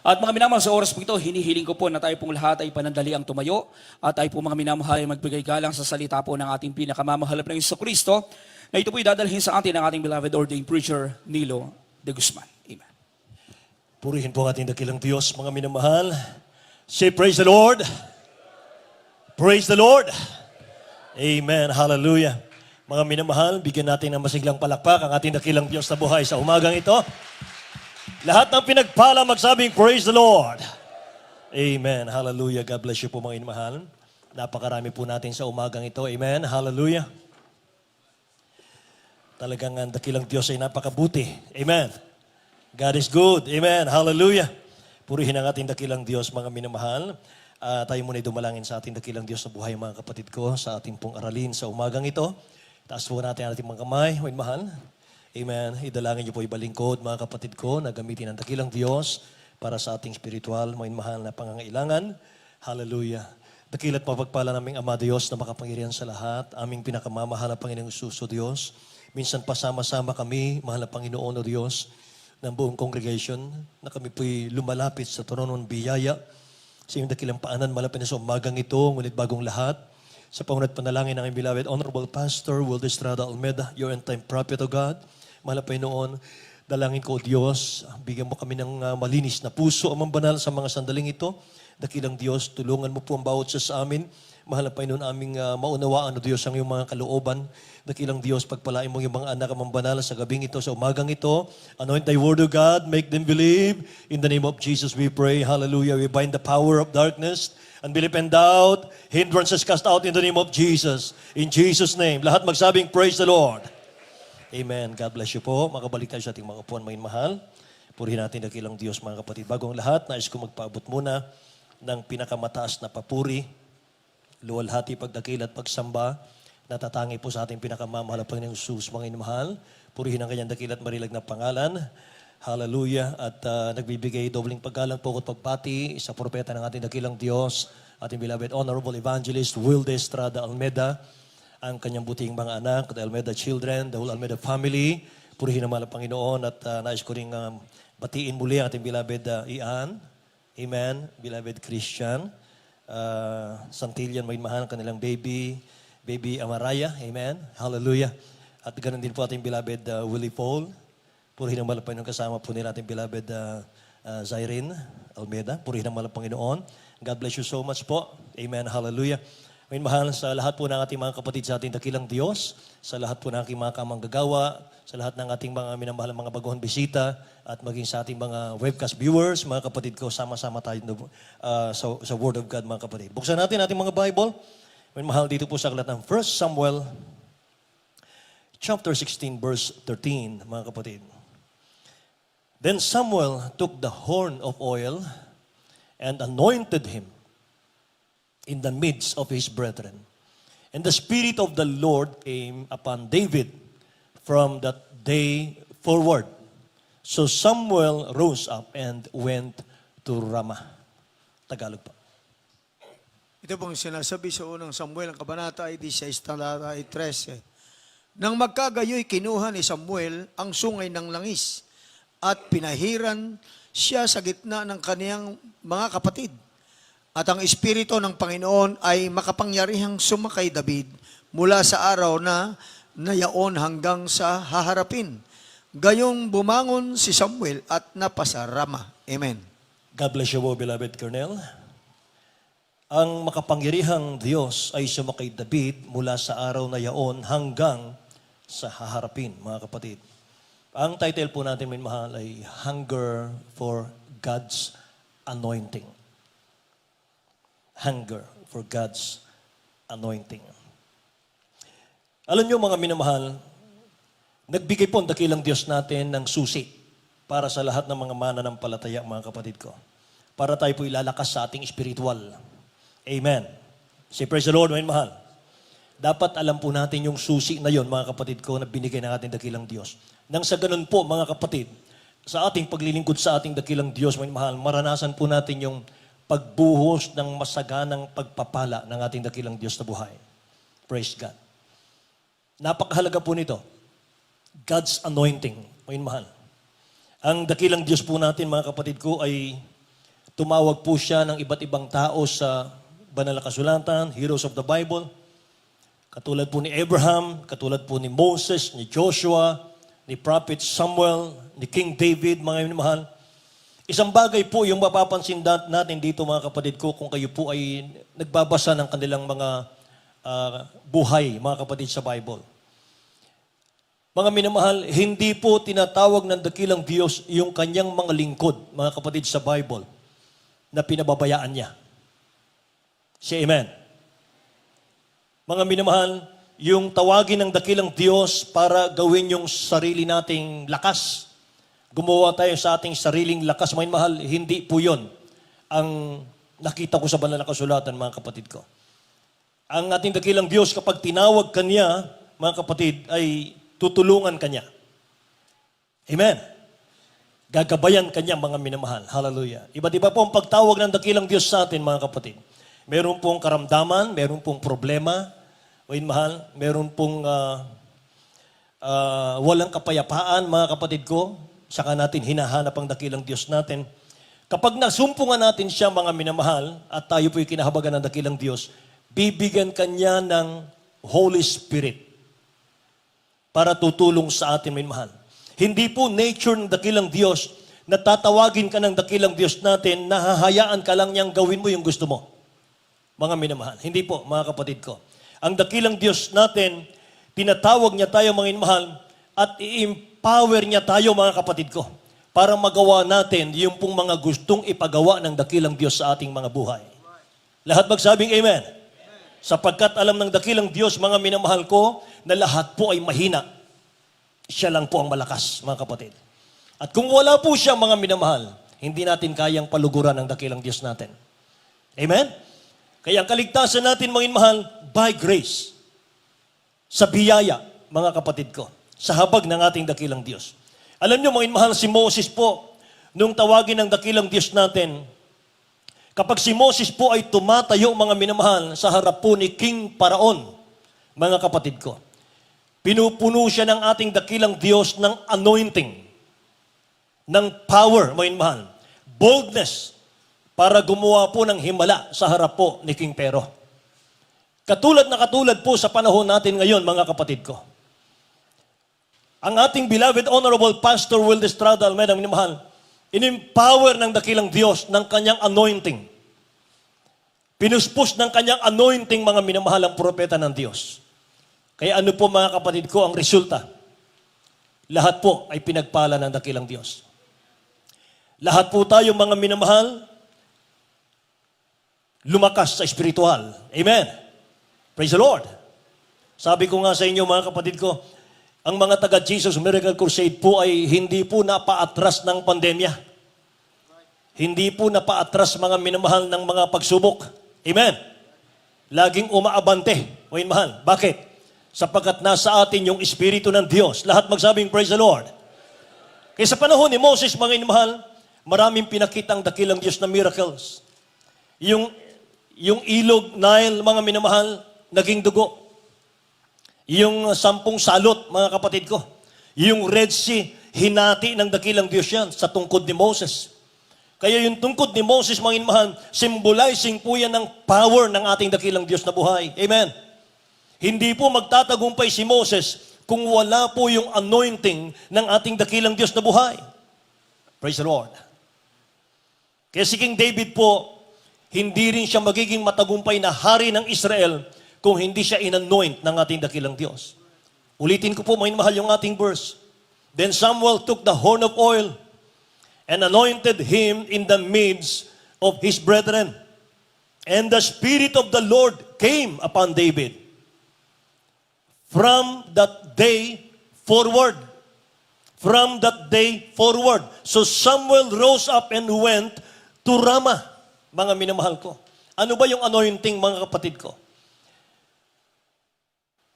At mga minamahal, sa oras po ito, hinihiling ko po na tayo pong lahat ay panandaliang tumayo at tayo po mga minamahal ay magbigay galang sa salita po ng ating pinakamamahalap na Jesucristo na ito po dadalhin sa atin ng ating beloved ordained preacher, Nilo de Guzman. Amen. Purihin po ang ating dakilang Diyos, mga minamahal. Say, praise the Lord. Praise the Lord. Amen. Hallelujah. Mga minamahal, bigyan natin ng masiglang palakpak ang ating dakilang Diyos na buhay sa umagang ito. Lahat ng pinagpala magsabing, praise the Lord. Amen. Hallelujah. God bless you po mga minamahal. Napakarami po natin sa umagang ito. Amen. Hallelujah. Talagang ang dakilang Diyos ay napakabuti. Amen. God is good. Amen. Hallelujah. Purihin ang ating dakilang Diyos, mga minamahal. Tayo muna dumalangin sa ating dakilang Diyos na buhay, mga kapatid ko, sa ating pong aralin sa umagang ito. Taas po natin ang ating mga kamay, mga minamahal. Amen. Idalangin niyo po ibalingkod, mga kapatid ko, na gamitin ang dakilang Diyos para sa ating spiritual, mga minamahal na pangangailangan. Hallelujah. Dakilat mapagpala naming Ama Diyos na makapangyarihan sa lahat, aming pinakamamahal na Panginoong Hesus o Diyos. Minsan pasama-sama kami, mahal na Panginoon o Diyos, ng buong congregation, na kami po'y lumalapit sa trono ng biyaya, sa iyong dakilang paanan, malapit na sa umagang ito, ngunit bagong lahat, sa pangunat panalangin ng aming beloved Honorable Pastor Wilde Estrada Almeda, your end-time prophet o God, mahal na Panginoon, dalangin ko o Diyos, bigyan mo kami ng malinis na puso, amang banal sa mga sandaling ito, dakilang Diyos, tulungan mo po ang bawat sa amin, mahal na Panginoon, aming maunawaan o Diyos ang iyong mga kalooban. Dakilang Diyos, pagpalain mo yung mga anak amang banal sa gabing ito, sa umagang ito. Anoint thy word of God, make them believe. In the name of Jesus we pray. Hallelujah. We bind the power of darkness, unbelief and doubt. Hindrances cast out in the name of Jesus. In Jesus' name. Lahat magsabing, praise the Lord. Amen. God bless you po. Makabalik tayo sa ating mga upuan, mga mahal. Purihin natin dakilang Diyos, mga kapatid. Bagong lahat, nais ko magpaabot muna ng pinakamataas na papuri, luwalhati, pagdakil at pagsamba, natatangi po sa ating pinakamamahal na Panginoong Hesus, mga inamahal. Purihin ang kanyang dakil at marilag na pangalan. Hallelujah. At nagbibigay dobling paggalang po at pagpati sa propeta ng ating dakilang Diyos, ating beloved Honorable Evangelist Wilde Estrada Almeda, ang kanyang buting mga anak, the Almeda children, the whole Almeda family. Purihin ang mahal na Panginoon at nais ko rin batiin muli ang ating beloved Ian. Amen. Beloved Christian. Santillan, may mahal kanilang baby Amaraya, amen, hallelujah. At ganoon din po ating beloved Willie Paul, purihin ang mahal Panginoon, kasama po nila ating beloved Zyrene Almeda, purihin ang mahal Panginoon. God bless you so much po, amen, hallelujah. May mahal sa lahat po ng ating mga kapatid sa ating dakilang Diyos, sa lahat po ng ating mga kamanggagawa, sa lahat ng ating mga minamahal mga baguhang bisita, at maging sa ating mga webcast viewers, mga kapatid ko, sama-sama tayo sa Word of God, mga kapatid. Buksan natin ating mga Bible. May mahal dito po sa aklat ng 1 Samuel chapter 16, verse 13, mga kapatid. Then Samuel took the horn of oil and anointed him in the midst of his brethren. And the Spirit of the Lord came upon David from that day forward. So Samuel rose up and went to Ramah. Tagalog pa. Ito pong sinasabi sa unang Samuel, ang kabanata ay 16, talata ay 13. Nang magkagayoy, kinuha ni Samuel ang sungay ng langis at pinahiran siya sa gitna ng kaniyang mga kapatid. At ang Espiritu ng Panginoon ay makapangyarihang sumakay David mula sa araw na nayaon hanggang sa haharapin. Gayong bumangon si Samuel at napasa Ramah. Amen. God bless you po, beloved Colonel. Ang makapangyarihang Diyos ay sumakay David mula sa araw na yaon hanggang sa haharapin, mga kapatid. Ang title po natin, may mahal, ay Hunger for God's Anointing. Hunger for God's Anointing. Alam niyo, mga minamahal, nagbigay po ang dakilang Diyos natin ng susi para sa lahat ng mga mananampalataya, mga kapatid ko. Para tayo po ilalakas sa ating spiritual. Amen. Say praise the Lord, mga mahal. Dapat alam po natin yung susi na yon, mga kapatid ko, na binigay ng ating dakilang Diyos. Nang sa ganun po, mga kapatid, sa ating paglilingkod sa ating dakilang Diyos, mga mahal, maranasan po natin yung pagbuhos ng masaganang pagpapala ng ating dakilang Diyos na buhay. Praise God. Napakahalaga po nito. God's anointing, mga mahal. Ang dakilang Diyos po natin, mga kapatid ko, ay Tumawag po siya ng iba't ibang tao sa banal na kasulatan, heroes of the Bible. Katulad po ni Abraham, katulad po ni Moses, ni Joshua, ni Prophet Samuel, ni King David, mga minamahal. Isang bagay po yung mapapansin natin dito mga kapatid ko kung kayo po ay nagbabasa ng kanilang mga buhay, mga kapatid sa Bible. Mga minamahal, hindi po tinatawag ng dakilang Diyos yung kanyang mga lingkod, mga kapatid sa Bible, na pinababayaan niya. Say amen. Mga minamahal, yung tawagin ng dakilang Diyos para gawin yung sarili nating lakas. Gumawa tayo sa ating sariling lakas. Mga minamahal, hindi po yun ang nakita ko sa banal na kasulatan, mga kapatid ko. Ang ating dakilang Diyos, kapag tinawag kanya, mga kapatid, ay tutulungan kanya. Amen. Gagabayan kanya, mga minamahal. Hallelujah. Iba't iba po ang pagtawag ng dakilang Diyos sa atin, mga kapatid. Meron pong karamdaman, meron pong problema, mahal, meron pong walang kapayapaan, mga kapatid ko, saka natin hinahanap ang dakilang Diyos natin. Kapag nasumpungan natin siya, mga minamahal, at tayo po'y kinahabagan ng dakilang Diyos, bibigyan kanya ng Holy Spirit para tutulong sa atin, minamahal. Hindi po nature ng dakilang Diyos na tatawagin ka ng dakilang Diyos natin, nahahayaan ka lang niyang gawin mo yung gusto mo. Mga minamahal. Hindi po, mga kapatid ko. Ang dakilang Diyos natin, tinatawag niya tayo, mga minamahal, at i-empower niya tayo, mga kapatid ko, para magawa natin yung pong mga gustong ipagawa ng dakilang Diyos sa ating mga buhay. Lahat magsabing amen. Sapagkat alam ng dakilang Diyos, mga minamahal ko, na lahat po ay mahina. Siya lang po ang malakas, mga kapatid. At kung wala po siya, mga minamahal, hindi natin kayang paluguran ng dakilang Diyos natin. Amen? Kaya ang kaligtasan natin, mga minamahal, by grace. Sa biyaya, mga kapatid ko. Sa habag ng ating dakilang Diyos. Alam niyo, mga minamahal, si Moses po, nung tawagin ng dakilang Diyos natin, kapag si Moses po ay tumatayo, mga minamahal, sa harap po ni King Paraon, mga kapatid ko, pinupuno siya ng ating dakilang Diyos ng anointing, ng power, mga minamahal, boldness, para gumawa po ng himala sa harap po ni King Pero. Katulad na katulad po sa panahon natin ngayon, mga kapatid ko. Ang ating beloved Honorable Pastor Will Estrada Almeida, mga minamahal, in-empower ng dakilang Diyos ng kanyang anointing. Pinuspos ng kanyang anointing, mga minamahal, ang propeta ng Diyos. Kaya ano po, mga kapatid ko, ang resulta? Lahat po ay pinagpala ng dakilang Diyos. Lahat po tayo, mga minamahal, lumakas sa espiritual. Amen. Praise the Lord. Sabi ko nga sa inyo, mga kapatid ko, ang mga taga-Jesus Miracle Crusade po ay hindi po napaatras ng pandemya. Hindi po napaatras, mga minamahal, ng mga pagsubok. Amen. Laging umaabante, mga minamahal. Bakit? Sapagkat nasa atin yung Espiritu ng Diyos. Lahat magsabing, praise the Lord. Kaya sa panahon ni Moses, mga minamahal, maraming pinakitang dakilang Diyos na miracles. Yung ilog, Nile, mga minamahal, naging dugo. Yung 10 salot, mga kapatid ko. Yung Red Sea, hinati ng dakilang Diyos yan sa tungkod ni Moses. Kaya yung tungkod ni Moses, mga minamahal, symbolizing po yan ng power ng ating dakilang Diyos na buhay. Amen. Hindi po magtatagumpay si Moses kung wala po yung anointing ng ating dakilang Diyos na buhay. Praise the Lord. Kaya si King David po, hindi rin siya magiging matagumpay na hari ng Israel kung hindi siya in-anoint ng ating dakilang Diyos. Ulitin ko po, mga mahal, yung ating verse. Then Samuel took the horn of oil and anointed him in the midst of his brethren. And the Spirit of the Lord came upon David. From that day forward. From that day forward. So Samuel rose up and went to Ramah. Mga minamahal ko. Ano ba yung anointing, mga kapatid ko?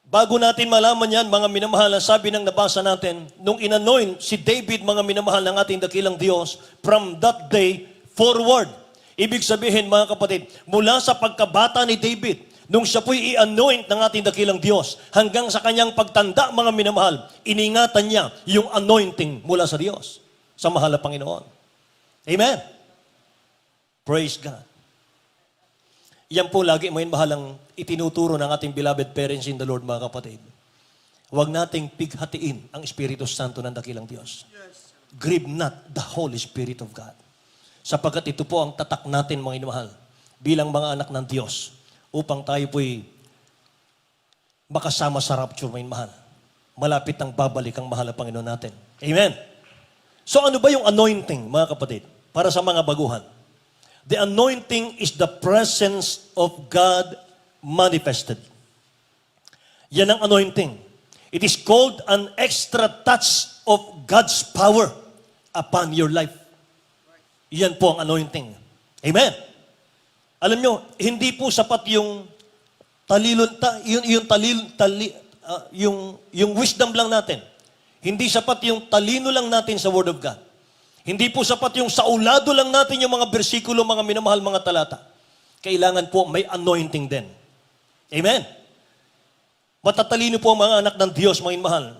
Bago natin malaman yan, mga minamahal, ang sabi ng nabasa natin, nung inanoint si David, mga minamahal ng ating dakilang Diyos, from that day forward. Ibig sabihin, mga kapatid, mula sa pagkabata ni David, nung siya po'y i-anoint ng ating dakilang Diyos, hanggang sa kanyang pagtanda, mga minamahal, iningatan niya yung anointing mula sa Diyos, sa mahal na Panginoon. Amen. Praise God. Yan po lagi may mahalang itinuturo ng ating beloved parents in the Lord, mga kapatid. Huwag nating pighatiin ang Espiritu Santo ng dakilang Diyos. Grieve not the Holy Spirit of God. Sapagkat ito po ang tatak natin, mga inamahal, bilang mga anak ng Diyos, upang tayo po'y makasama sa rapture, mga inamahal. Malapit ang babalik ang mahal na Panginoon natin. Amen. So ano ba yung anointing, mga kapatid, para sa mga baguhan? The anointing is the presence of God manifested. Yan ang anointing. It is called an extra touch of God's power upon your life. Yan po ang anointing. Amen. Alam nyo, hindi po sapat yung yung wisdom lang natin. Hindi sapat yung talino lang natin sa Word of God. Hindi po sapat yung saulado lang natin yung mga bersikulo, mga minamahal, mga talata. Kailangan po may anointing din. Amen. Matatalino po ang mga anak ng Diyos, mga minamahal,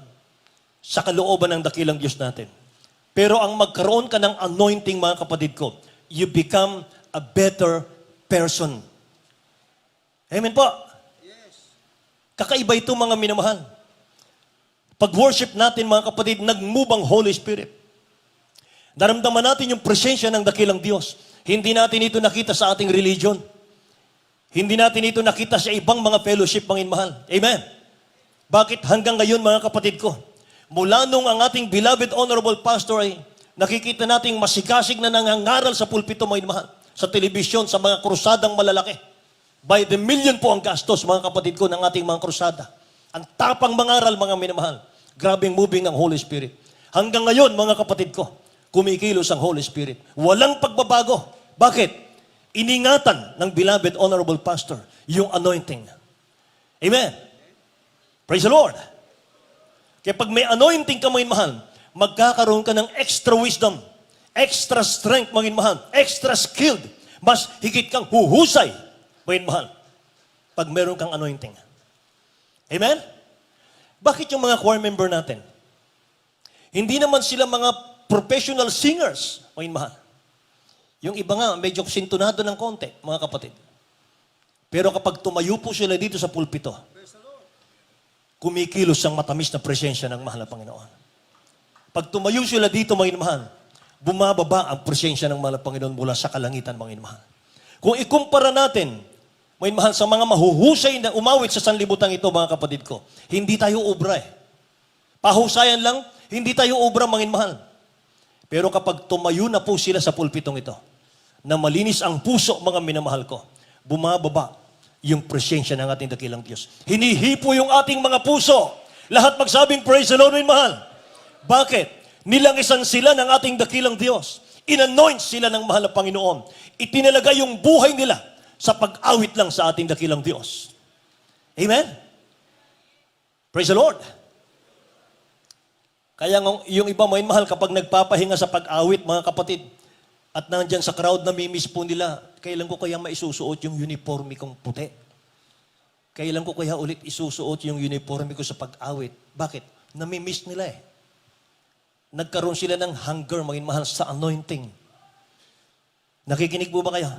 sa kalooban ng dakilang Diyos natin. Pero ang magkaroon ka ng anointing, mga kapatid ko, you become a better person. Amen po. Kakaiba ito, mga minamahal. Pag-worship natin, mga kapatid, nag-move ang Holy Spirit. Naramdaman natin yung presensya ng dakilang Diyos. Hindi natin ito nakita sa ating religion. Hindi natin ito nakita sa ibang mga fellowship, mga minamahal. Amen. Bakit hanggang ngayon, mga kapatid ko, mula nung ang ating beloved honorable pastor ay nakikita nating masigasig na nangangaral sa pulpito, mga minamahal, sa telebisyon, sa mga krusadang malalaki. By the million po ang gastos, mga kapatid ko, ng ating mga krusada. Ang tapang mangaral, mga minamahal. Grabing moving ng Holy Spirit. Hanggang ngayon, mga kapatid ko, kumikilos ang Holy Spirit. Walang pagbabago. Bakit? Iningatan ng beloved honorable pastor yung anointing. Amen. Praise the Lord. Kaya pag may anointing ka, mga minamahal, magkakaroon ka ng extra wisdom, extra strength, mga minamahal, extra skilled. Mas higit kang huhusay, mga minamahal, pag meron kang anointing. Amen? Bakit yung mga choir member natin? Hindi naman sila mga professional singers, mga minamahal. Yung iba nga, medyo sintonado ng konti, mga kapatid. Pero kapag tumayo po sila dito sa pulpito, kumikilos ang matamis na presensya ng mahal na Panginoon. Pag tumayo sila dito, mga minamahal, bumababa ang presensya ng mahal na Panginoon mula sa kalangitan, mga minamahal. Kung ikumpara natin, mga minamahal, sa mga mahuhusay na umawit sa sanlibutan ito, mga kapatid ko, hindi tayo obra eh. Pahusayan lang, hindi tayo obra, mga minamahal. Pero kapag tumayo na po sila sa pulpitong ito, na malinis ang puso, mga minamahal ko, bumababa yung presensya ng ating dakilang Diyos. Hinihipo yung ating mga puso. Lahat magsabing, praise the Lord, minamahal. Bakit? Nilangisan sila ng ating dakilang Diyos. Inanoint sila ng mahal na Panginoon. Itinalaga yung buhay nila sa pag-awit lang sa ating dakilang Diyos. Amen? Praise the Lord. Kaya yung iba, mga mahal, kapag nagpapahinga sa pag-awit, mga kapatid, at nandyan sa crowd, namimiss po nila, kailan ko kaya maisusuot yung uniforme kong puti? Kailan ko kaya ulit isusuot yung uniforme ko sa pag-awit? Bakit? Namimiss nila eh. Nagkaroon sila ng hunger, mga mahal, sa anointing. Nakikinig po ba kayo?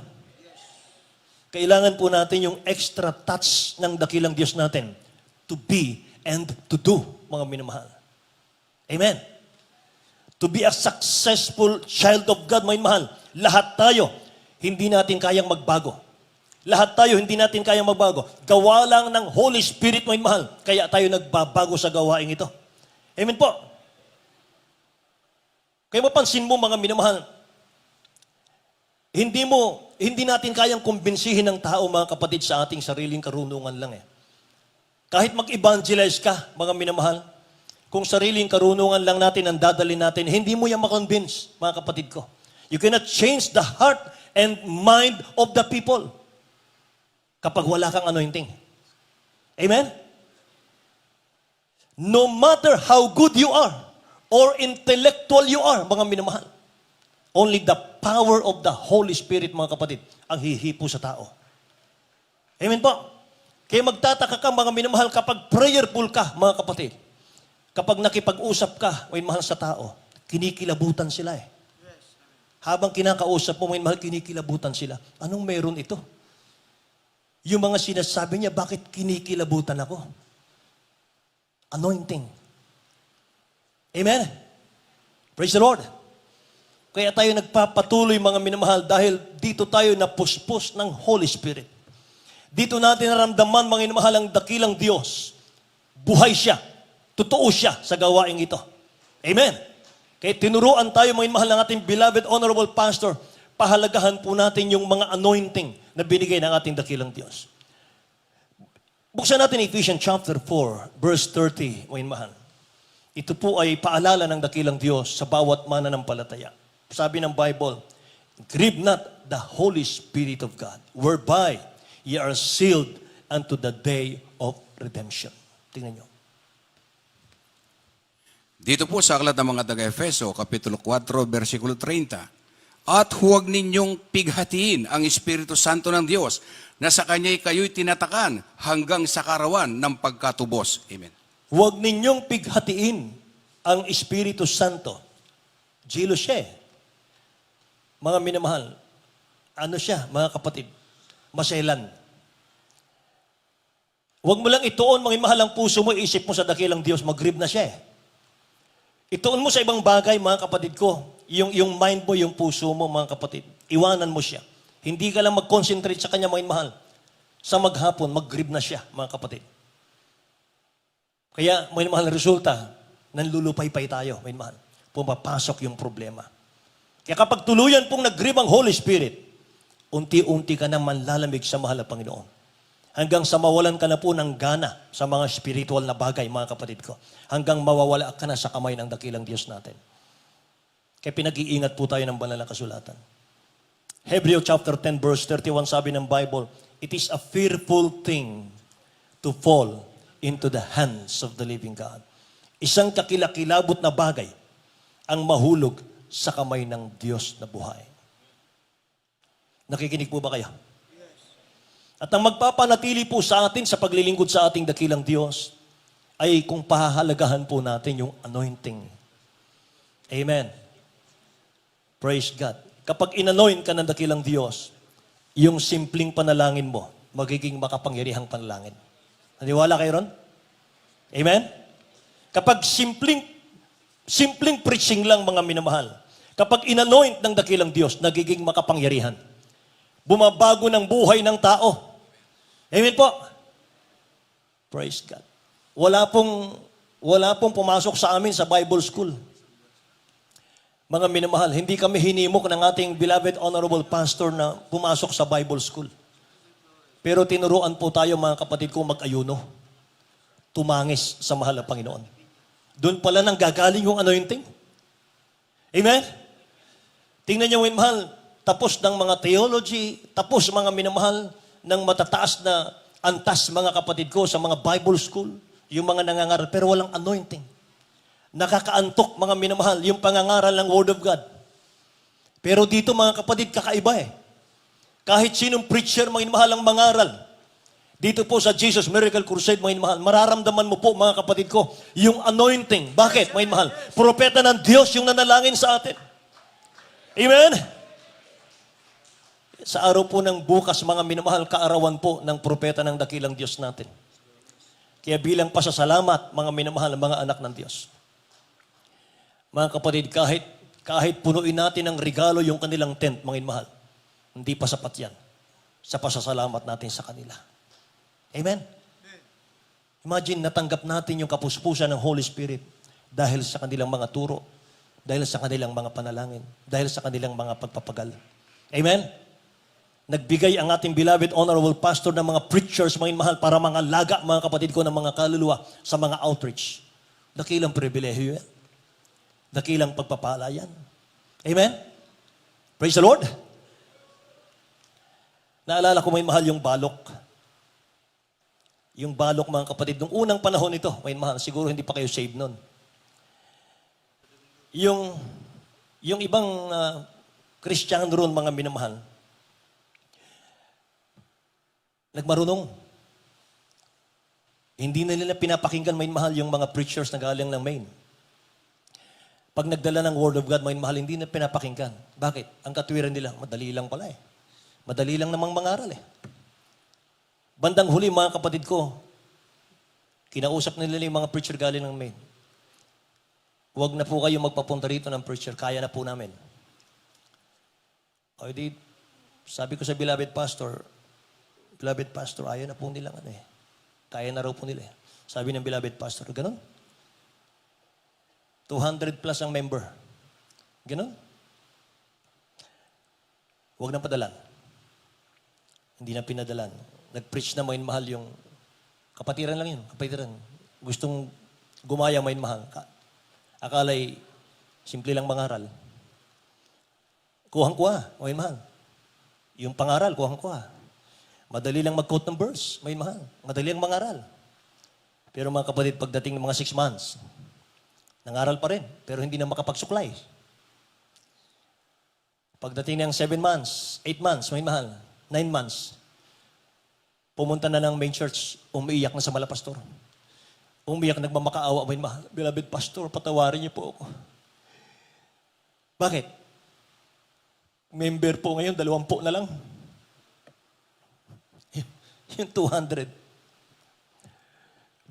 Kailangan po natin yung extra touch ng dakilang Diyos natin to be and to do, mga minamahal. Amen. To be a successful child of God, mga minamahal. Lahat tayo, hindi natin kayang magbago. Lahat tayo, hindi natin kayang magbago. Gawa lang ng Holy Spirit, mga minamahal. Kaya tayo nagbabago sa gawain ito. Amen po. Kaya mapansin mo, mga minamahal, hindi natin kayang kumbinsihin ng tao, mga kapatid, sa ating sariling karunungan lang eh. Kahit mag-evangelize ka, mga minamahal, kung sariling karunungan lang natin ang dadalhin natin, hindi mo yan makonvince, mga kapatid ko. You cannot change the heart and mind of the people kapag wala kang anointing. Amen? No matter how good you are or intellectual you are, mga minamahal, only the power of the Holy Spirit, mga kapatid, ang hihipo sa tao. Amen po? Kaya magtataka ka, mga minamahal, kapag prayerful ka, mga kapatid. Kapag nakipag-usap ka, may mahal sa tao, kinikilabutan sila eh. Habang kinakausap mo, mga mahal, kinikilabutan sila. Anong meron ito? Yung mga sinasabi niya, bakit kinikilabutan ako? Anointing. Amen? Praise the Lord. Kaya tayo nagpapatuloy, mga minamahal, dahil dito tayo napuspos ng Holy Spirit. Dito natin naramdaman, mga minamahal, ang dakilang Diyos. Buhay siya. Totoo siya sa gawaing ito. Amen? Kaya tinuruan tayo, mga minamahal, ng ating beloved, honorable pastor, pahalagahan po natin yung mga anointing na binigay ng ating dakilang Diyos. Buksan natin Ephesians chapter 4, verse 30, mga minamahal. Ito po ay paalala ng dakilang Diyos sa bawat mananampalataya. Sabi ng Bible, grieve not the Holy Spirit of God, whereby ye are sealed unto the day of redemption. Tingnan nyo. Dito po sa aklat ng mga taga-Efeso, Kapitulo 4, versikulo 30. At huwag ninyong pighatiin ang Espiritu Santo ng Diyos na sa Kanya'y kayo'y tinatakan hanggang sa karawan ng pagkatubos. Amen. Huwag ninyong pighatiin ang Espiritu Santo. Jealous siya eh. Mga minamahal, ano siya, mga kapatid? Maselan. Huwag mo lang ituon, mga mahal ang puso mo, isip mo sa dakilang Diyos, mag-grieve na siya eh. Ituon mo sa ibang bagay, mga kapatid ko. Yung mind mo, yung puso mo, mga kapatid. Iwanan mo siya. Hindi ka lang mag-concentrate sa kanya, mga mahal. Sa maghapon, mag-grieve na siya, mga kapatid. Kaya, mga mahal, resulta, nanlulupay-pay tayo, mga mahal. Pumapasok yung problema. Kaya kapag tuluyan pong nag-grieve ang Holy Spirit, unti-unti ka na manlalamig sa mahal na Panginoon. Hanggang sa mawalan ka na po ng gana sa mga spiritual na bagay, mga kapatid ko. Hanggang mawawala ka na sa kamay ng dakilang Diyos natin. Kaya pinag-iingat po tayo ng banal na kasulatan. Hebrew chapter 10 verse 31 sabi ng Bible, it is a fearful thing to fall into the hands of the living God. Isang kakilakilabot na bagay ang mahulog sa kamay ng Diyos na buhay. Nakikinig po ba kayo? At ang magpapanatili po sa atin sa paglilingkod sa ating dakilang Diyos ay kung pahahalagahan po natin yung anointing. Amen. Praise God. Kapag inanoint ka ng dakilang Diyos, yung simpleng panalangin mo, magiging makapangyarihang panalangin. Naniwala kayo ron? Amen? Kapag simpleng preaching lang, mga minamahal, kapag inanoint ng dakilang Diyos, nagiging makapangyarihan. Bumabago ng buhay ng tao. Amen po? Praise God. Wala pong pumasok sa amin sa Bible school. Mga minamahal, hindi kami hinimok ng ating beloved honorable pastor na pumasok sa Bible school. Pero tinuruan po tayo, mga kapatid ko, mag-ayuno. Tumangis sa mahal na Panginoon. Doon pala nang gagaling yung anointing. Amen? Tingnan niyo, mga mahal, tapos ng mga theology, tapos mga minamahal ng matataas na antas, mga kapatid ko, sa mga Bible school, yung mga nangangaral, pero walang anointing. Nakakaantok, mga minamahal, yung pangangaral ng Word of God. Pero dito, mga kapatid, kakaiba eh. Kahit sinong preacher, mga minamahal, ang mangaral. Dito po sa Jesus Miracle Crusade, mga minamahal, mararamdaman mo po, mga kapatid ko, yung anointing. Bakit, mga minamahal? Propeta ng Diyos yung nanalangin sa atin. Amen? Sa araw po ng bukas, mga minamahal, kaarawan po ng propeta ng dakilang Diyos natin. Kaya bilang pasasalamat, mga minamahal, mga anak ng Diyos. Mga kapatid, kahit punuin natin ng regalo yung kanilang tent, mga minamahal, hindi pa sapat yan sa pasasalamat natin sa kanila. Amen? Imagine, natanggap natin yung kapuspusan ng Holy Spirit dahil sa kanilang mga turo, dahil sa kanilang mga panalangin, dahil sa kanilang mga pagpapagal. Amen? Nagbigay ang ating beloved honorable pastor ng mga preachers, mga mahal, para mga laga, mga kapatid ko, ng mga kaluluwa sa mga outreach. Dakilang pribilehiyo yan. Dakilang pagpapala yan. Amen? Praise the Lord. Naalala ko, may mahal, yung balok. Yung balok, mga kapatid, nung unang panahon ito, may mahal, siguro hindi pa kayo saved nun. Yung ibang Kristiyano ron, mga minamahal, nagmarunong. Hindi na nila pinapakinggan, may mahal, yung mga preachers na galing ng Maine. Pag nagdala ng Word of God, mga mahal, hindi na pinapakinggan. Bakit? Ang katwiran nila, madali lang pala eh. Madali lang namang mangaral eh. Bandang huli, mga kapatid ko, kinausap nila yung mga preacher galing ng Maine. Huwag na po kayo magpapunta rito ng preacher, kaya na po namin. O di, sabi ko sa beloved pastor, ayaw na po nilang ano eh. Kaya na raw po nila eh. Sabi ng beloved pastor, ganun. 200 plus ang member. Ganun. Huwag na padalan. Hindi na pinadalan. Nag-preach na main mahal yung kapatiran lang yun. Kapatiran. Gustong gumaya main mahal. Akala'y simple lang mangaral. Kuhang-kuha, main mahal. Yung pangaral, kuhang-kuha. Madali lang mag-quote ng verse, main mahal. Madali lang mangaral. Pero mga kapatid, pagdating ng mga 6 months, nangaral pa rin, pero hindi na makapagsuklay. Pagdating ng 7 months, 8 months, main mahal, 9 months, pumunta na ng main church, umiiyak na sa malapastor. Umiiyak, nagmamakaawa, main mahal. Beloved pastor, patawarin niyo po ako. Bakit? Member po ngayon, 20 na lang. Yung 200.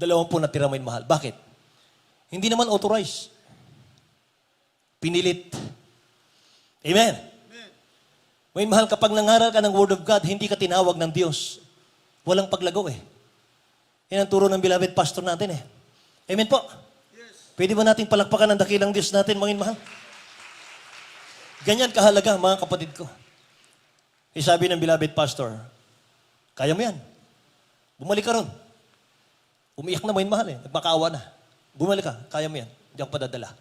20 na tira main mahal. Bakit? Hindi naman authorized. Pinilit. Amen. Main mahal, kapag nangaral ka ng Word of God, hindi ka tinawag ng Diyos. Walang paglago eh. Yan ang turo ng beloved pastor natin eh. Amen po. Pwede ba natin palakpakan ang dakilang Diyos natin, main mahal? Ganyan kahalaga, mga kapatid ko. Sabi ng beloved pastor, kaya mo yan. Bumalik ka ron. Umiyak na, main mahal eh. Nagmakaawa na. Bumalik ka, kaya mo yan. Hindi ako padadala.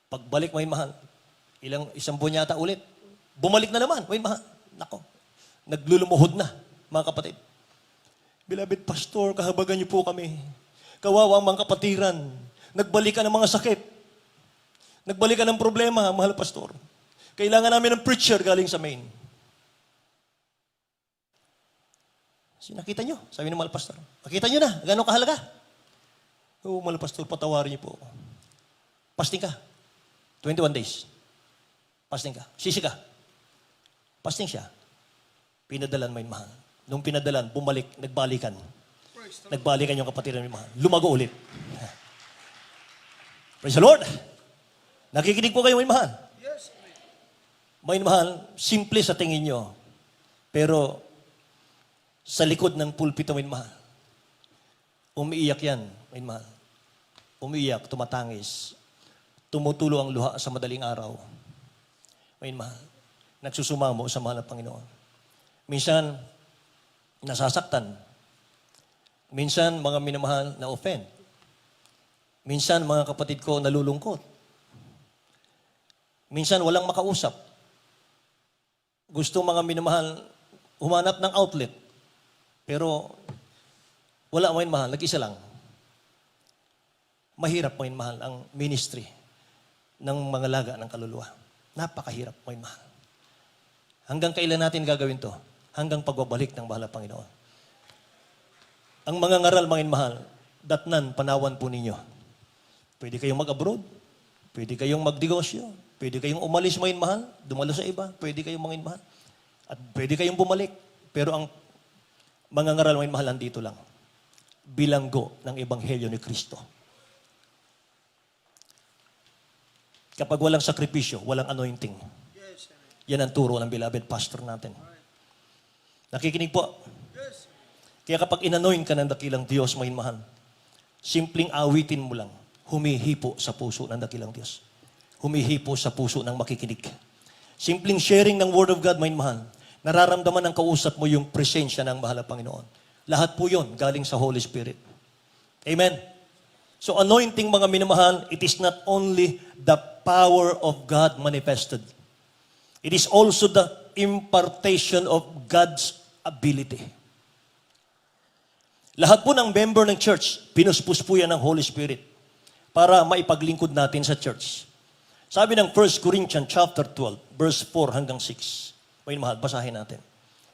Pagbalik, main mahal, isang buwan yata ulit. Bumalik na naman, main mahal. Nako, naglulumuhod na, mga kapatid. Beloved pastor, kahabagan niyo po kami. Kawawa ang mga kapatiran. Nagbalikan ng mga sakit. Nagbalikan ng problema, mahal pastor. Kailangan namin ng preacher galing sa Maine. Nakita nyo, sabi ng mahal pastor. Nakita nyo na, gano'ng kahalaga? Oo, mahal pastor, patawarin niyo po ako. Fasting ka. 21 days. Fasting ka. Sisi ka. Fasting siya. Pinadalan mo yung mahal. Nung pinadalan, bumalik, nagbalikan. Nagbalikan yung kapatiran mo yung mahal. Lumago ulit. Praise the Lord! Nakikinig po kayo, may mahal. May mahal, simple sa tingin nyo. Pero, sa likod ng pulpito, may mahal. Umiiyak yan, may mahal. Umiiyak, tumatangis. Tumutulo ang luha sa madaling araw. May mahal. Nagsusumamo sa mahal ng Panginoon. Minsan, nasasaktan. Minsan, mga minamahal na offend. Minsan, mga kapatid ko, nalulungkot. Minsan, walang makausap. Gusto mga minamahal humanap ng outlet. Pero, wala mo mahal, nag-isa lang. Mahirap mo mahal ang ministry ng mga laga ng kaluluwa. Napakahirap mo mahal. Hanggang kailan natin gagawin to? Hanggang pagbabalik ng mahal na Panginoon. Ang mga ngaral, mga mahal, datnan, panawan po ninyo. Pwede kayong mag-abroad, pwede kayong magdegosyo, pwede kayong umalis, mga mahal, dumalo sa iba, pwede kayong mga mahal, at pwede kayong bumalik. Pero ang mga ngaral, mga mahal, andito lang. Bilanggo ng Ebanghelyo ni Kristo. Kapag walang sakripisyo, walang anointing. Yan ang turo ng beloved pastor natin. Nakikinig po. Kaya kapag inanoint ka ng dakilang Diyos, mga mahal, simpleng awitin mo lang, humihipo sa puso ng dakilang Diyos. Humihipo sa puso ng makikinig. Simpleng sharing ng Word of God, mga mahal, nararamdaman ng kausap mo yung presensya ng mahal na Panginoon. Lahat po yun galing sa Holy Spirit. Amen? So anointing, mga minamahal, it is not only the power of God manifested. It is also the impartation of God's ability. Lahat po ng member ng church, pinuspus po yan ng Holy Spirit para maipaglingkod natin sa church. Sabi ng 1 Corinthians chapter 12, verse 4 hanggang 6. May mahal, basahin natin.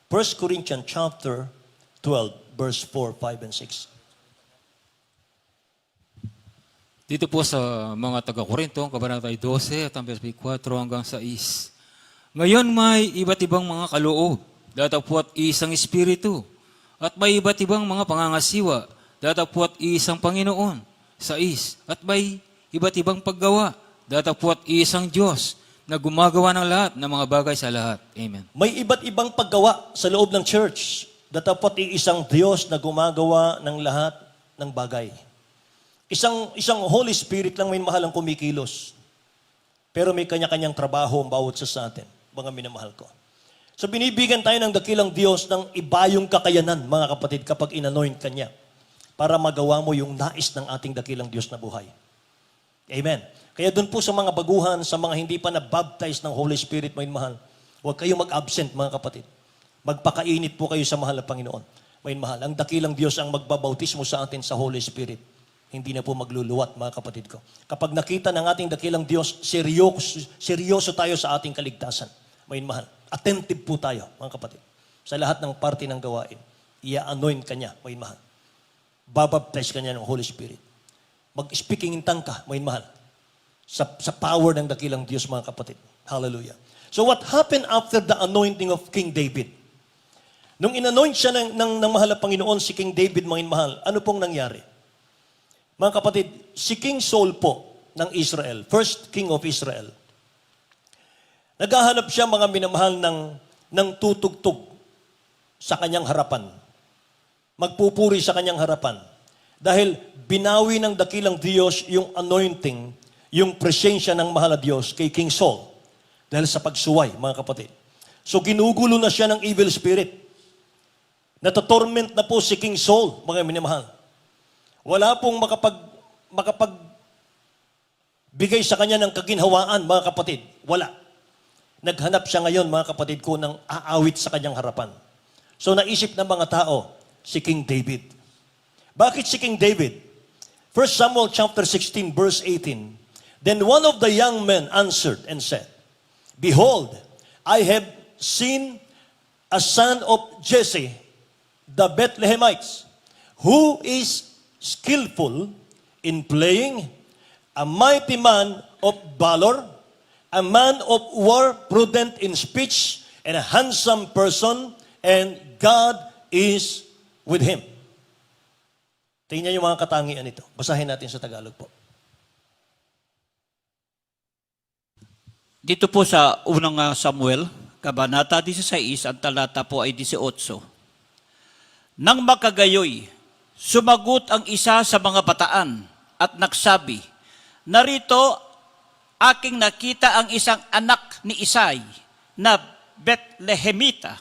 1 Corinthians chapter 12, verse 4, 5, and 6. Dito po sa mga taga-Korinto, Kabanata 12, at ang verse 4 hanggang 6. Ngayon may iba't ibang mga kaloob, datapwat isang espiritu, at may iba't ibang mga pangangasiwa, datapwat isang Panginoon, 6. At may iba't ibang paggawa, datapwat isang Diyos, na gumagawa ng lahat ng mga bagay sa lahat. Amen. May iba't ibang paggawa sa loob ng church. Datapwat isang Diyos na gumagawa ng lahat ng bagay. Isang Holy Spirit lang may mahal ang kumikilos. Pero may kanya-kanyang trabaho ang bawat isa sa atin, mga minamahal ko. So binibigyan tayo ng dakilang Diyos ng iba yung kakayanan, mga kapatid, kapag inanoint ka niya para magawa mo yung nais ng ating dakilang Diyos na buhay. Amen. Kaya doon po sa mga baguhan, sa mga hindi pa na-baptize ng Holy Spirit, mga mahal, huwag kayong mag-absent, mga kapatid. Magpakainit po kayo sa mahal na Panginoon. Mga mahal, ang dakilang Diyos ang magbabautismo sa atin sa Holy Spirit. Hindi na po magluluwat, mga kapatid ko. Kapag nakita ng ating dakilang Diyos, seryoso tayo sa ating kaligtasan. Mga mahal, attentive po tayo, mga kapatid. Sa lahat ng parte ng gawain, i-anoint ka niya, mga mahal. Babaptize ka niya ng Holy Spirit. Mag-speaking in tongue ka, mga mahal. Sa power ng dakilang Diyos, mga kapatid. Hallelujah. So what happened after the anointing of King David? Nung inanoint siya ng mahal na Panginoon, si King David, mga mahal, ano pong nangyari? Mga kapatid, si King Saul po ng Israel, first king of Israel, naghahanap siya, mga minamahal, ng tutugtog sa kanyang harapan. Magpupuri sa kanyang harapan. Dahil binawi ng dakilang Diyos yung anointing, yung presensya ng mahal na Diyos kay King Saul. Dahil sa pagsuway, mga kapatid. So ginugulo na siya ng evil spirit. Natatorment na po si King Saul, mga minamahal. Wala pong makapagbigay sa kanya ng kaginhawaan, mga kapatid. Wala. Naghanap siya ngayon, mga kapatid ko, ng aawit sa kanyang harapan. So naisip ng mga tao, si King David. Bakit si King David? 1 Samuel chapter 16, verse 18. Then one of the young men answered and said, Behold, I have seen a son of Jesse, the Bethlehemites, who is skillful in playing, a mighty man of valor, a man of war, prudent in speech, and a handsome person, and God is with him. Tingnan yung mga katangian nito. Basahin natin sa Tagalog po. Dito po sa unang Samuel, Kabanata 16, ang talata po ay 18. Nang makagayoy, sumagot ang isa sa mga bataan at nagsabi, Narito, aking nakita ang isang anak ni Isay na Bethlehemita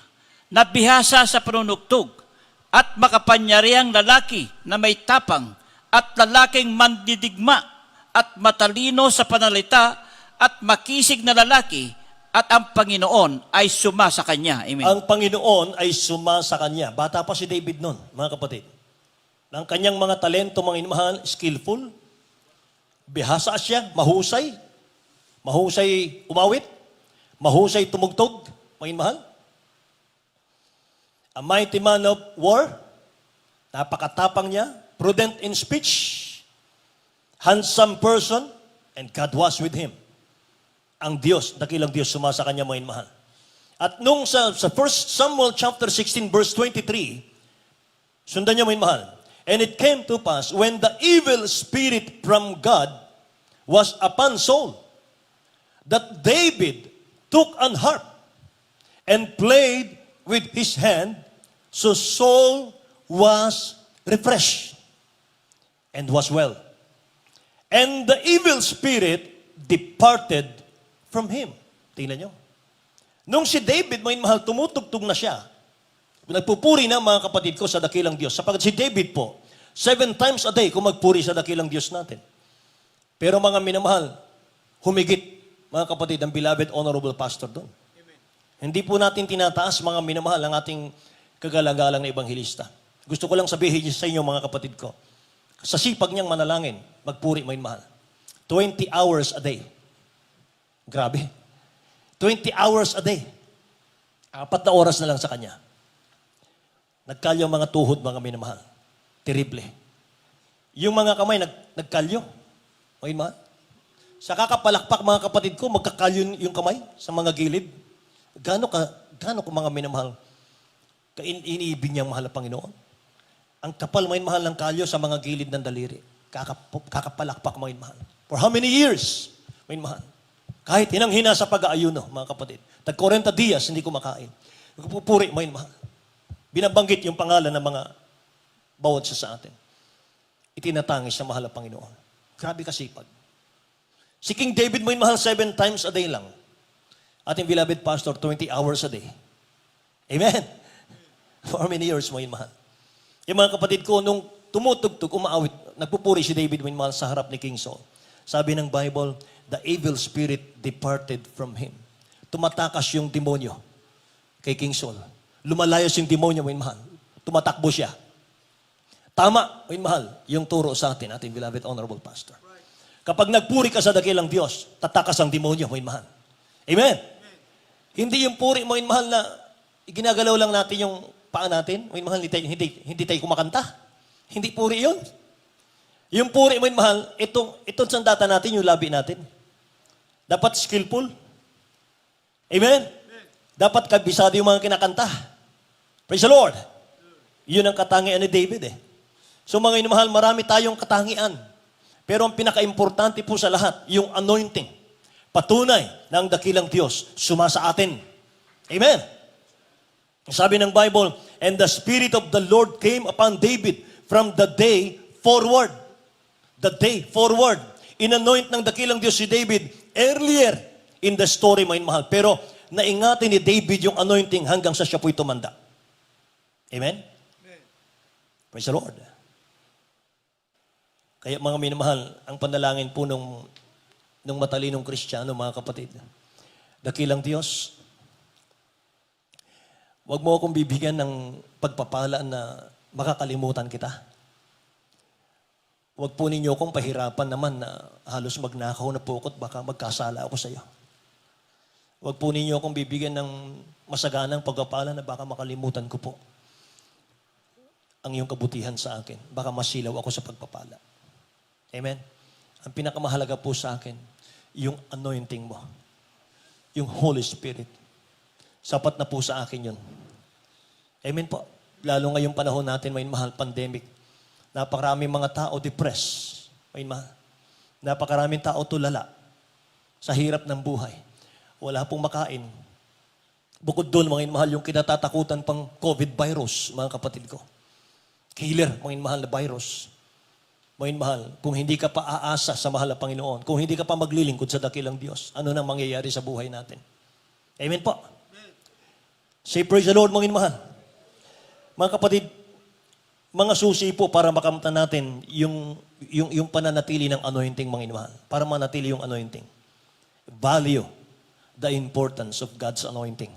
na bihasa sa panunugtog at makapanyariang lalaki na may tapang at lalaking mandidigma at matalino sa panalita at makisig na lalaki at ang Panginoon ay suma sa kanya. Amen. Ang Panginoon ay suma sa kanya. Bata pa si David noon, mga kapatid. Ang kanyang mga talento, mga inamahal, skillful, bihasa siya, mahusay umawit, mahusay tumugtog, mga inamahal. A mighty man of war, napakatapang niya, prudent in speech, handsome person, and God was with him. Ang Diyos, dakilang Diyos, sumasa kanya, mga inamahal. At nung sa 1 Samuel chapter 16 verse 23, sundan niya, mga inamahal. And it came to pass, when the evil spirit from God was upon Saul, that David took an harp and played with his hand, so Saul was refreshed and was well. And the evil spirit departed from him. Tingnan nyo. Nung si David, mga mahal, tumutugtog na siya, nagpupuri na, mga kapatid ko, sa dakilang Diyos. Sapagkat si David po, 7 times a day kung magpuri sa dakilang Diyos natin. Pero mga minamahal, humigit, mga kapatid, ang beloved honorable pastor doon. Hindi po natin tinataas, mga minamahal, ang ating kagalang-galang na ebanghilista. Gusto ko lang sabihin sa inyo, mga kapatid ko, sa sipag niyang manalangin, magpuri, mga minamahal. 20 hours a day. Grabe. 20 hours a day. 4 na oras na lang sa kanya. Nagkalyo ang mga tuhod, mga minamahal. Terrible. Yung mga kamay, nagkalyo. Mga mahal. Sa kakapalakpak, mga kapatid ko, magkakalyo yung kamay sa mga gilid. Gaano ko mga minamahal, iniibig niyang mahal na Panginoon. Ang kapal, mga mahal, ng kalyo sa mga gilid ng daliri. Kakapalakpak, mga mahal. For how many years, mga mahal? Kahit hinang-hina sa pag-aayuno, mga kapatid. Tag 40 dias, hindi kumakain. Nagpupuri, mga mahal. Binabanggit yung pangalan ng mga bawat sa atin. Itinatangis sa mahal na Panginoon. Grabe kasipag. Si King David, mga mahal, 7 times a day lang. Ating beloved pastor, 20 hours a day. Amen. For how many years, mga mahal? Yung mga kapatid ko, nung tumutugtog, umaawit, nagpupuri si David, mga mahal, sa harap ni King Saul. Sabi ng Bible, the evil spirit departed from him. Tumatakas yung demonyo kay King Saul. Lumalayas yung demonyo, mga mahal. Tumatakbo siya. Tama, mga mahal, yung turo sa atin, ating beloved honorable pastor. Kapag nagpuri ka sa dakilang Diyos, tatakas ang demonyo, mga mahal. Amen? Hindi yung puri, mga mahal, na ginagalaw lang natin yung paa natin. Mga mahal, hindi tayo kumakanta. Hindi puri yun. Yung puri, mga mahal, itong sandata natin, yung labi natin. Dapat skillful. Amen? Dapat kabisado yung mga kinakanta. Praise the Lord. Yun ang katangian ni David eh. So mga inumahal, marami tayong katangian. Pero ang pinaka-importante po sa lahat, yung anointing. Patunay na ang dakilang Diyos sumasa atin. Amen? Sabi ng Bible, and the Spirit of the Lord came upon David from the day forward. The day forward. Inanoint ng dakilang Diyos si David earlier in the story, mga mahal. Pero naingatan ni David yung anointing hanggang sa siya po'y tumanda. Amen? Praise the Lord. Kaya mga minamahal, ang panalangin po nung matalinong Kristiyano, mga kapatid, dakilang Diyos, huwag mo akong bibigyan ng pagpapala na makakalimutan kita. Huwag po ninyo akong pahirapan naman na halos magnakaw na po ako't baka magkasala ako sa iyo. Huwag po ninyo akong bibigyan ng masaganang pagpapala na baka makalimutan ko po ang iyong kabutihan sa akin. Baka masilaw ako sa pagpapala. Amen? Ang pinakamahalaga po sa akin, yung anointing mo. Yung Holy Spirit. Sapat na po sa akin yun. Amen po. Lalo ngayong panahon natin, may mahal pandemic. Napakaraming mga tao depressed. May mahal. Napakaraming tao tulala sa hirap ng buhay. Wala pong makain. Bukod doon, mga mahal, yung kinatatakutan pang COVID virus, mga kapatid ko. Killer, mga mahal na virus. Mga mahal, kung hindi ka pa aasa sa mahal na Panginoon, kung hindi ka pa maglilingkod sa dakilang Diyos, ano nang mangyayari sa buhay natin? Amen po. Say praise the Lord, mga mahal. Mga kapatid, mga susi po para makamtan natin yung pananatili ng anointing, mga mahal. Para manatili yung anointing. Value the importance of God's anointing.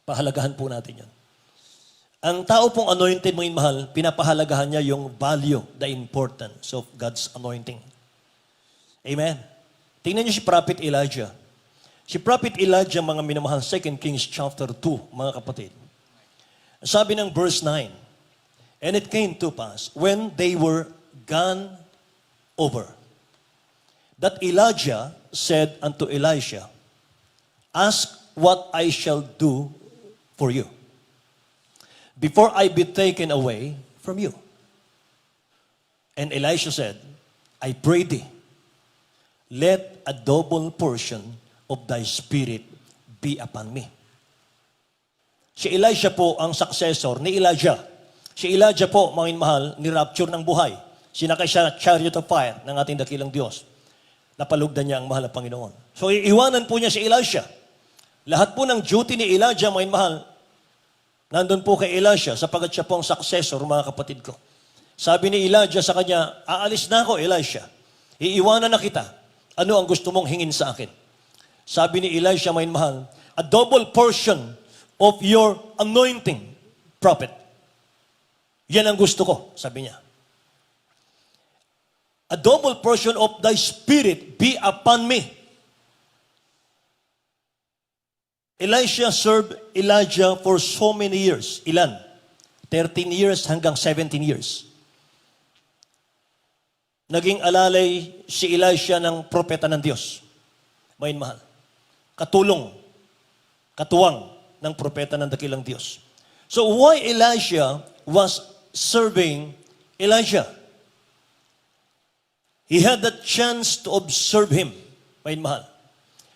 Pahalagahan po natin yan. Ang tao pong anointed, mga mahal, pinapahalagahan niya yung value, the importance of God's anointing. Amen. Tingnan niyo si Prophet Elijah. Si Prophet Elijah, mga minamahal, 2 Kings chapter 2, mga kapatid. Sabi ng verse 9, and it came to pass, when they were gone over, that Elijah said unto Elisha, ask what I shall do for you, before I be taken away from you. And Elisha said, I pray thee, let a double portion of thy spirit be upon me. Si Elisha po ang successor ni Elijah. Si Elijah po, mga mahal, ni-rapture ng buhay. Sinakay siya chariot of fire ng ating dakilang Diyos. Napalugdan niya ang mahal na Panginoon. So, iiwanan po niya si Elisha. Lahat po ng duty ni Elijah, mga mahal, nandun po kay Elisha, sapagat siya po ang successor, mga kapatid ko. Sabi ni Elijah sa kanya, aalis na ako, Elisha. Iiwanan na kita. Ano ang gusto mong hingin sa akin? Sabi ni Elisha, mga mahal, a double portion of your anointing, prophet. Yan ang gusto ko, sabi niya. A double portion of thy spirit be upon me. Elisha served Elijah for so many years. Ilan? 13 years hanggang 17 years. naging alalay si Elisha ng propeta ng Diyos. Main mahal. Katulong, katuwang ng propeta ng dakilang Diyos. So why Elisha was serving Elijah? He had the chance to observe him. Main mahal.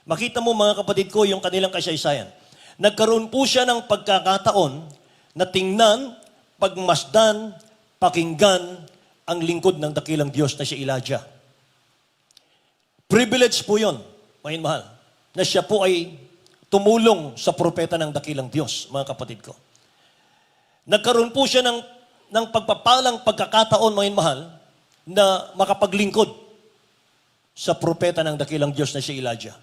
Makita mo mga kapatid ko yung kanilang kasaysayan. Nagkaroon po siya ng pagkakataon na tingnan, pagmasdan, pakinggan ang lingkod ng dakilang Diyos na si Elijah. Privilege po yun, main mahal, na siya po ay tumulong sa propeta ng dakilang Diyos, mga kapatid ko. Nagkaroon po siya ng pagpapalang pagkakataon, main mahal, na makapaglingkod sa propeta ng dakilang Diyos na si Elijah.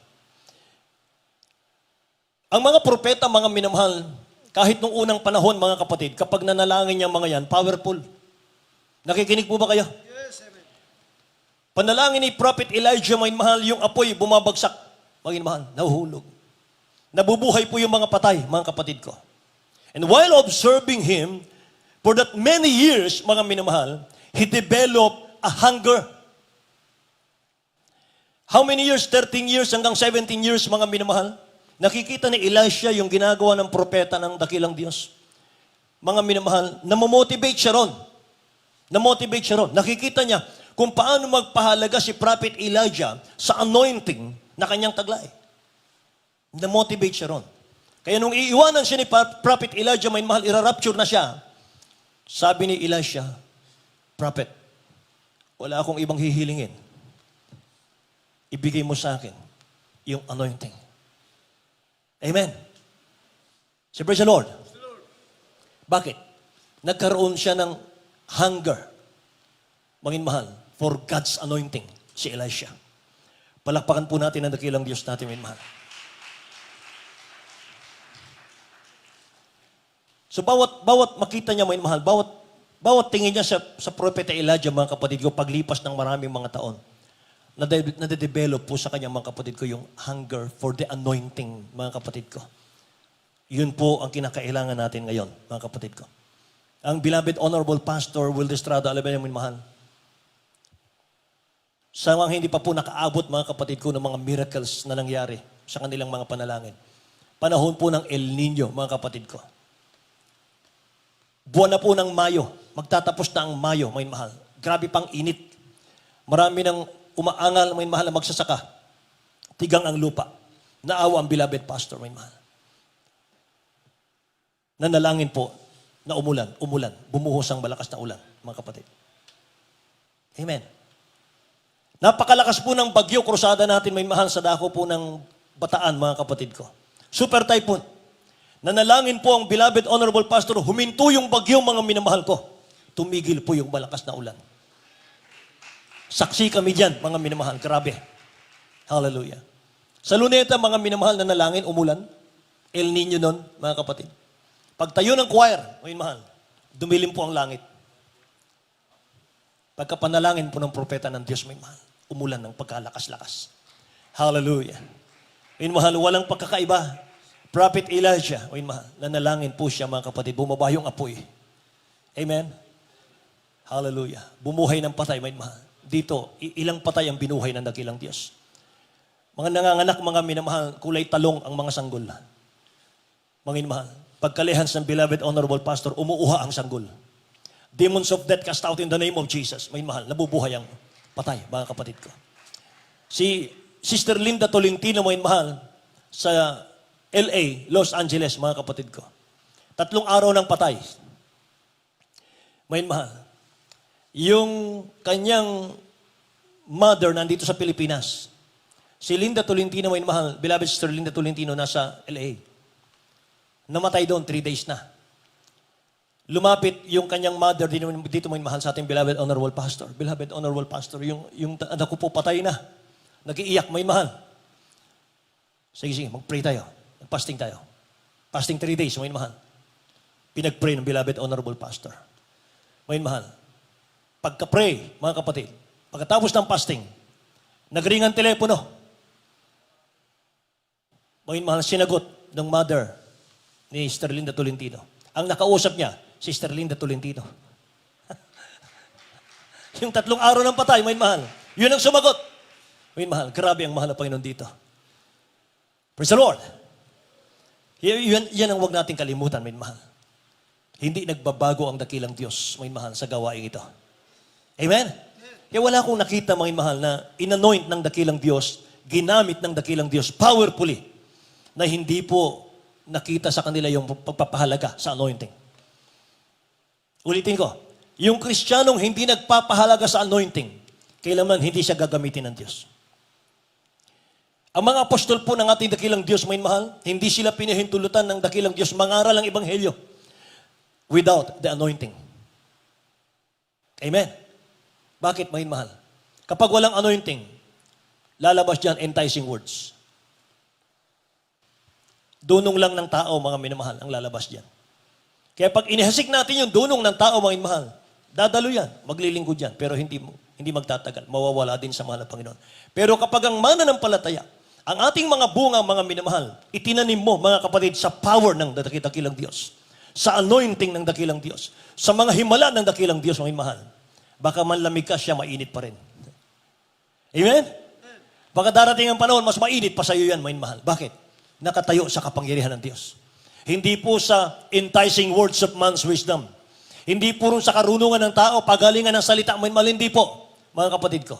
Ang mga propeta, mga minamahal, kahit nung unang panahon, mga kapatid, kapag nanalangin niyang mga yan, powerful. Nakikinig po ba kayo? Yes, amen. Panalangin ni Prophet Elijah, mga mahal, yung apoy bumabagsak. Mga mahal, nahuhulog. Nabubuhay po yung mga patay, mga kapatid ko. And while observing him, for that many years, mga minamahal, he developed a hunger. How many years? 13 years hanggang 17 years, mga minamahal. Nakikita ni Elisha yung ginagawa ng propeta ng dakilang Diyos. Mga minamahal, namomotivate siya ron. Namotivate siya ron. Nakikita niya kung paano magpahalaga si Prophet Elijah sa anointing na kanyang taglay. Namotivate siya ron. Kaya nung iiwanan siya ni Prophet Elijah, may mahal, irarapture na siya. Sabi ni Elisha, Prophet, wala akong ibang hihilingin. Ibigay mo sa akin yung anointing. Amen. Say, praise the Lord. Bakit? Nagkaroon siya ng hunger, mangin mahal, for God's anointing, si Elisha. Palakpakan po natin ang dakilang Diyos natin, mangin mahal. So bawat makita niya, mangin mahal, bawat tingin niya sa propeta Elijah, mga kapatid ko, paglipas ng maraming mga taon, nade-develop po sa kanya, mga kapatid ko, yung hunger for the anointing, mga kapatid ko. Yun po ang kinakailangan natin ngayon, mga kapatid ko. Ang beloved Honorable Pastor Will Estrada, alam niyo, mahal, sa mga hindi pa po nakaabot, mga kapatid ko, ng mga miracles na nangyari sa kanilang mga panalangin. Panahon po ng El Nino, mga kapatid ko. Buwan na po ng Mayo, magtatapos na ang Mayo, mga mahal. Grabe pang init. Marami ng umaangal, may mahal na magsasaka. Tigang ang lupa. Naawa ang beloved pastor, may mahal. Nanalangin po na umulan. Bumuhos ang malakas na ulan, mga kapatid. Amen. Napakalakas po ng bagyo, krusada natin, may mahal, sa dako po ng Bataan, mga kapatid ko. Super typhoon. Nanalangin po ang beloved honorable pastor, huminto yung bagyo, mga minamahal ko. Tumigil po yung malakas na ulan. Saksi kami dyan, mga minamahal. Grabe. Hallelujah. Sa Luneta, mga minamahal na nalangin, umulan. El Nino nun, mga kapatid. Pagtayo ng choir, mga minamahal, dumilim po ang langit. Pagkapanalangin po ng propeta ng Diyos, mga minamahal, umulan ng pagkalakas-lakas. Hallelujah. Mga minamahal, walang pagkakaiba. Prophet Elijah, mga minamahal, nanalangin po siya, mga kapatid, bumaba yung apoy. Amen. Hallelujah. Bumuhay ng patay, mga minamahal. Dito, ilang patay ang binuhay ng dakilang Diyos. Mga nanganganak, mga minamahal, kulay talong ang mga sanggol. Mga minamahal, pagkalehans ng beloved honorable pastor, umuuha ang sanggol. Demons of death cast out in the name of Jesus. Mga minamahal, nabubuhay ang patay, mga kapatid ko. Si Sister Linda Tolentino, mga minamahal, sa LA, Los Angeles, mga kapatid ko. 3 araw ng patay. Mga minamahal, yung kanyang mother nandito sa Pilipinas. Si Linda Tolentino, may mahal, beloved Sister Linda Tolentino, nasa LA. Namatay doon, 3 days na. Lumapit yung kanyang mother dito, may mahal, sa ating beloved honorable pastor. Beloved honorable pastor, yung anak ko po patay na. Nag-iiyak, may mahal. Sige, mag-pray tayo. Mag-fasting tayo. Fasting 3 days, may mahal. Pinag-pray ng beloved honorable pastor. May mahal. Pagka-pray, mga kapatid, pagkatapos ng fasting, nagring ang telepono. Mga mahal, sinagot ng mother ni Sister Linda Tolentino. Ang nakausap niya, Sister Linda Tolentino. Yung 3 araw ng patay, may mahal. Yun ang sumagot. May mahal. Grabe ang mahal na Panginoon dito. Praise the Lord. Yan ang huwag nating kalimutan, may mahal. Hindi nagbabago ang dakilang Diyos, may mahal, sa gawain ito. Amen? Kaya wala akong nakita, mga mahal, na inanoint ng dakilang Diyos, ginamit ng dakilang Diyos powerfully, na hindi po nakita sa kanila yung pagpapahalaga sa anointing. Ulitin ko, yung Kristiyanong hindi nagpapahalaga sa anointing, kailanman hindi siya gagamitin ng Diyos. Ang mga apostol po ng ating dakilang Diyos, may mahal, hindi sila pinahintulutan ng dakilang Diyos mangaral ang ebanghelyo without the anointing. Amen. Bakit, may mahal? Kapag walang anointing, lalabas dyan enticing words. Dunong lang ng tao, mga minamahal, ang lalabas dyan. Kaya pag inihasik natin yung dunong ng tao, mga minamahal, dadalo yan, maglilingkod yan, pero hindi magtatagal, mawawala din sa mahal na Panginoon. Pero kapag ang mananampalataya, ang ating mga bunga, mga minamahal, itinanim mo, mga kapatid, sa power ng dakilang Diyos, sa anointing ng dakilang Diyos, sa mga himala ng dakilang Diyos, mga minamahal, baka manlamig ka, siya mainit pa rin. Amen? Baka darating ang panahon, mas mainit pa sa iyo yan, mga minamahal. Bakit? Nakatayo sa kapangyarihan ng Diyos. Hindi po sa enticing words of man's wisdom. Hindi po rin sa karunungan ng tao, pagalingan ng salita, mga minamahal, hindi po, mga kapatid ko.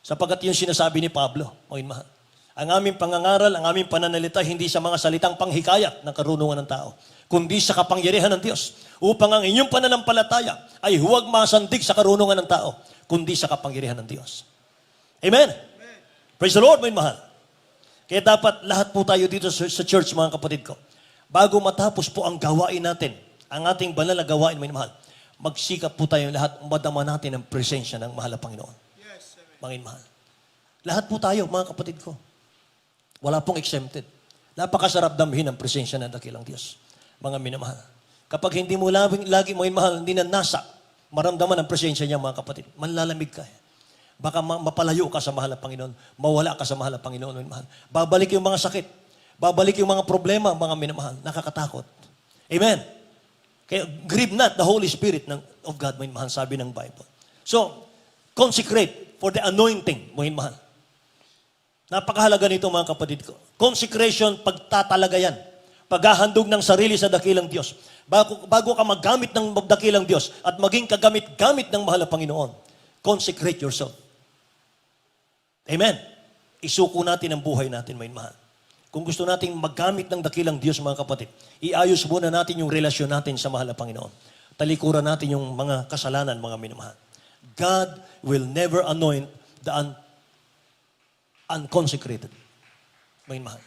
Sapagat yung sinasabi ni Pablo, mga minamahal. Ang aming pangangaral, ang aming pananalita, hindi sa mga salitang panghikayat ng karunungan ng tao, kundi sa kapangyarihan ng Diyos, upang ang inyong pananampalataya ay huwag masandig sa karunungan ng tao, kundi sa kapangyarihan ng Diyos. Amen? Praise the Lord, my mahal. Kaya dapat lahat po tayo dito sa church, mga kapatid ko, bago matapos po ang gawain natin, ang ating banal na gawain, my mahal, magsikap po tayo lahat, madama natin ang presensya ng mahal na Panginoon. Mga mahal. Lahat po tayo, mga kapatid ko. Wala pong exempted. Napakasarap damhin ang presensya ng dakilang Diyos. Mga minamahal. Kapag hindi mo lagi mga mahal, hindi na nasa, maramdaman ang presensya niya, mga kapatid, manlalamig ka. Baka mapalayo ka sa mahal na Panginoon, mawala ka sa mahal na Panginoon, mga mahal. Babalik yung mga sakit, babalik yung mga problema, mga minamahal. Nakakatakot. Amen. Kaya grieve not the Holy Spirit of God, mga mahal, sabi ng Bible. So, consecrate for the anointing, mga mahal. Napakahalaga nito, mga kapatid ko. Consecration, pagtatalaga yan. Paghahandog ng sarili sa dakilang Diyos. Bago ka maggamit ng dakilang Diyos at maging kagamit-gamit ng mahal na Panginoon, consecrate yourself. Amen. Isuko natin ang buhay natin, may mahal. Kung gusto nating maggamit ng dakilang Diyos, mga kapatid, iayos muna natin yung relasyon natin sa mahal na Panginoon. Talikuran natin yung mga kasalanan, mga minamahal. God will never anoint the unconsecrated. May mahal.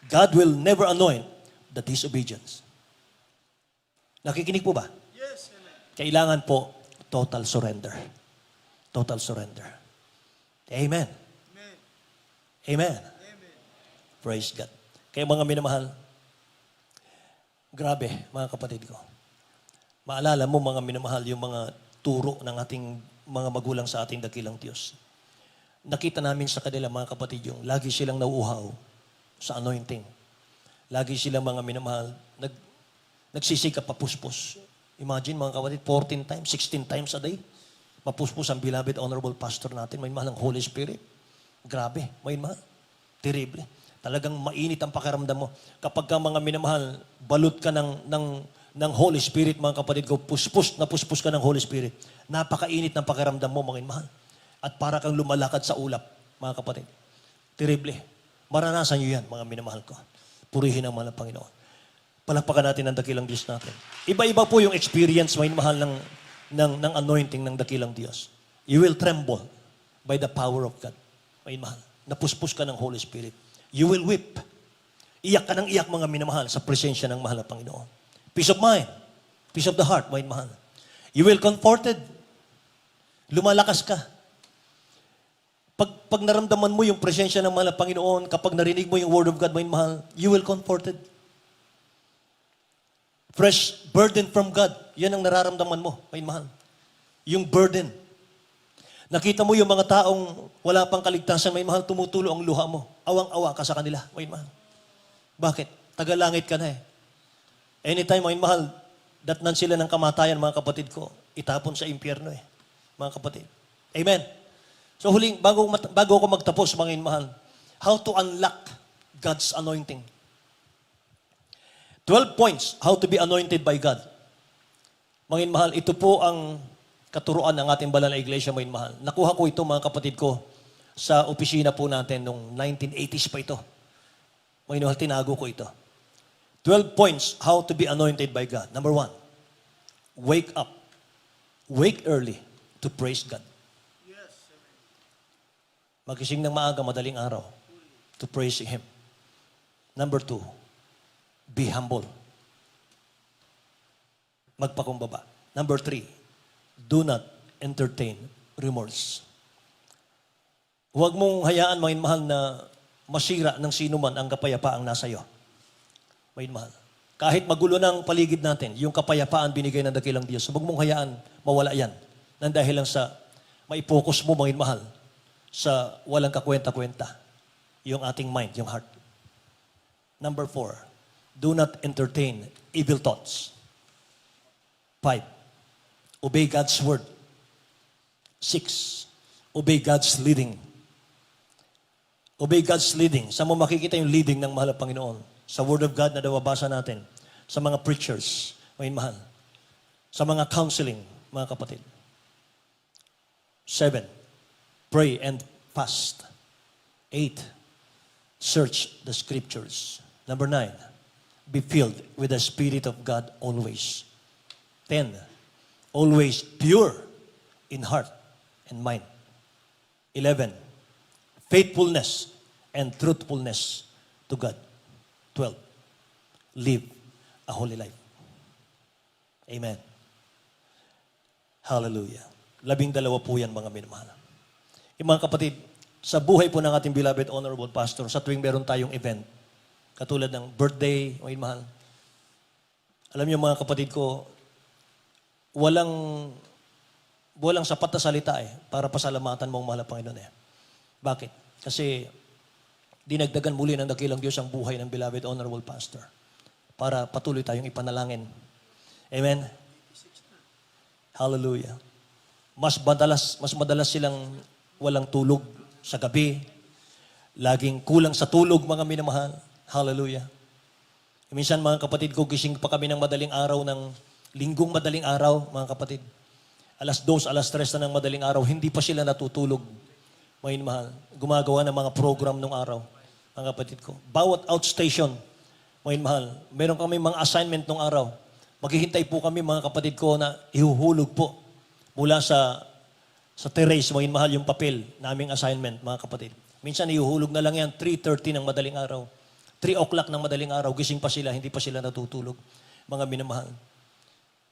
God will never anoint the disobedience. Nakikinig po ba? Yes, amen. Kailangan po total surrender. Total surrender. Amen. Amen. Amen. Amen. Praise God. Kaya mga minamahal, grabe, mga kapatid ko. Maalala mo, mga minamahal, yung mga turo ng ating mga magulang sa ating dakilang Diyos. Nakita namin sa kanila, mga kapatid, yung lagi silang nauuhaw sa anointing. Lagi silang mga minamahal, nagsisikap papuspos. Imagine, mga kapatid, 14 times, 16 times a day. Mapuspos ang beloved, honorable pastor natin. May mahal ng Holy Spirit. Grabe, may mahal. Terrible. Talagang mainit ang pakiramdam mo. Kapag ka mga minamahal, balot ka ng Holy Spirit, mga kapatid ko, puspos ka ng Holy Spirit. Napakainit ng pakiramdam mo, mga minamahal. At para kang lumalakad sa ulap, mga kapatid. Terrible. Maranasan nyo yan, mga minamahal ko. Purihin ang mahal ng Panginoon. Palakpakan natin ang dakilang Diyos natin. Iba-iba po yung experience, mga minamahal, ng anointing ng dakilang Diyos. You will tremble by the power of God. Mga minamahal. Napuspos ka ng Holy Spirit. You will weep. Iyak ka ng iyak, mga minamahal, sa presensya ng mahal na Panginoon. Peace of mind. Peace of the heart, mga minamahal. You will comforted. Lumalakas ka. Pag naramdaman mo yung presensya ng mahal na Panginoon, kapag narinig mo yung word of God, my mahal, you will comforted. Fresh burden from God. Yan ang nararamdaman mo, my mahal. Yung burden. Nakita mo yung mga taong wala pang kaligtasan, my mahal, tumutulo ang luha mo. Awang-awa ka sa kanila, my mahal. Bakit? Tagalangit ka na eh. Anytime, my mahal, datnan sila ng kamatayan, mga kapatid ko, itapon sa impyerno eh. mga kapatid. Amen. So huling, bago ako magtapos, mga inmahal, how to unlock God's anointing. 12 points, how to be anointed by God. Mga inmahal, ito po ang katuruan ng ating banal na iglesia, mga inmahal. Nakuha ko ito, mga kapatid ko, sa opisina po natin noong 1980s pa ito. Mga inmahal, tinago ko ito. 12 points, how to be anointed by God. Number 1, wake up. Wake early to praise God. Magising ng maaga, madaling araw, to praise Him. Number 2, be humble. Magpakumbaba. Number 3, do not entertain remorse. Huwag mong hayaan, mga inmahal, na masira ng sino man ang kapayapaang nasa iyo. Mga inmahal. Kahit magulo ng paligid natin, yung kapayapaan binigay ng dakilang Diyos, huwag mong hayaan mawala yan. Nang dahil lang sa maipokus mo, mga inmahal, sa walang kakwenta-kwenta, yung ating mind, yung heart. Number 4, do not entertain evil thoughts. 5, obey God's word. 6, obey God's leading. Obey God's leading. Saan mo makikita yung leading ng mahal na Panginoon? Sa Word of God na nababasa natin. Sa mga preachers, mga mahal. Sa mga counseling, mga kapatid. 7, pray and fast. 8, search the scriptures. Number 9, be filled with the Spirit of God always. 10, always pure in heart and mind. 11, faithfulness and truthfulness to God. 12, live a holy life. Amen. Hallelujah. 12 po yan, mga minamahal. Yung mga kapatid, sa buhay po ng ating beloved honorable pastor, sa tuwing meron tayong event, katulad ng birthday, mga minamahal, alam niyo mga kapatid ko, walang sapat na salita para pasalamatan mo ang mahal na Panginoon Bakit? Kasi dinagdagan muli ng dakilang Diyos ang buhay ng beloved honorable pastor para patuloy tayong ipanalangin. Amen? Hallelujah. Mas madalas silang walang tulog sa gabi. Laging kulang sa tulog, mga minamahal. Hallelujah. Minsan, mga kapatid ko, gising pa kami ng madaling araw, ng linggong madaling araw, mga kapatid. 2:00, 3:00 na ng madaling araw, hindi pa sila natutulog. Mga mahal, gumagawa ng mga program nung araw, mga kapatid ko. Bawat outstation, mga mahal, meron kami mga assignment nung araw. Maghihintay po kami, mga kapatid ko, na ihuhulog po mula sa terrace, mga mahal, yung papel naming assignment, mga kapatid. Minsan ihuhulog na lang yan, 3:30 ng madaling araw. 3:00 ng madaling araw, gising pa sila, hindi pa sila natutulog, mga minamahal.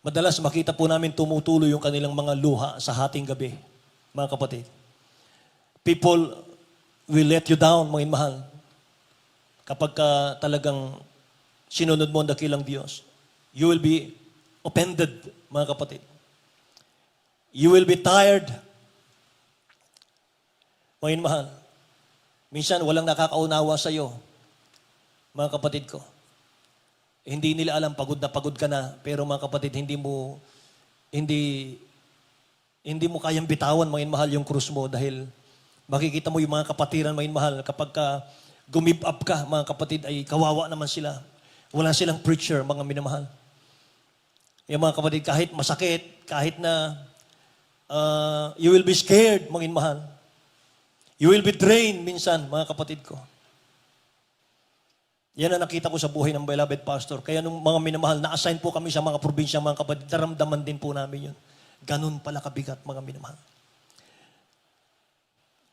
Madalas makita po namin tumutuloy yung kanilang mga luha sa hating gabi, mga kapatid. People will let you down, mga mahal. Kapag talagang sinunod mo ang dakilang Diyos, you will be offended, mga kapatid. You will be tired. Mga mahal. Minsan walang nakakaunawa sa iyo, mga kapatid ko. Hindi nila alam, pagod ka na, pero mga kapatid, hindi mo kayang bitawan, mga mahal, yung krus mo dahil makikita mo yung mga kapatiran, mga mahal, kapag gumib up ka, mga kapatid, ay kawawa naman sila. Wala silang preacher, mga minamahal. Yung mga kapatid, kahit masakit, kahit na you will be scared, mga mahal. You will be drained minsan, mga kapatid ko. Yan ang nakita ko sa buhay ng beloved pastor. Kaya nung mga minamahal, na-assign po kami sa mga probinsya, mga kapatid, naramdaman din po namin yun. Ganun pala kabigat, mga minamahal.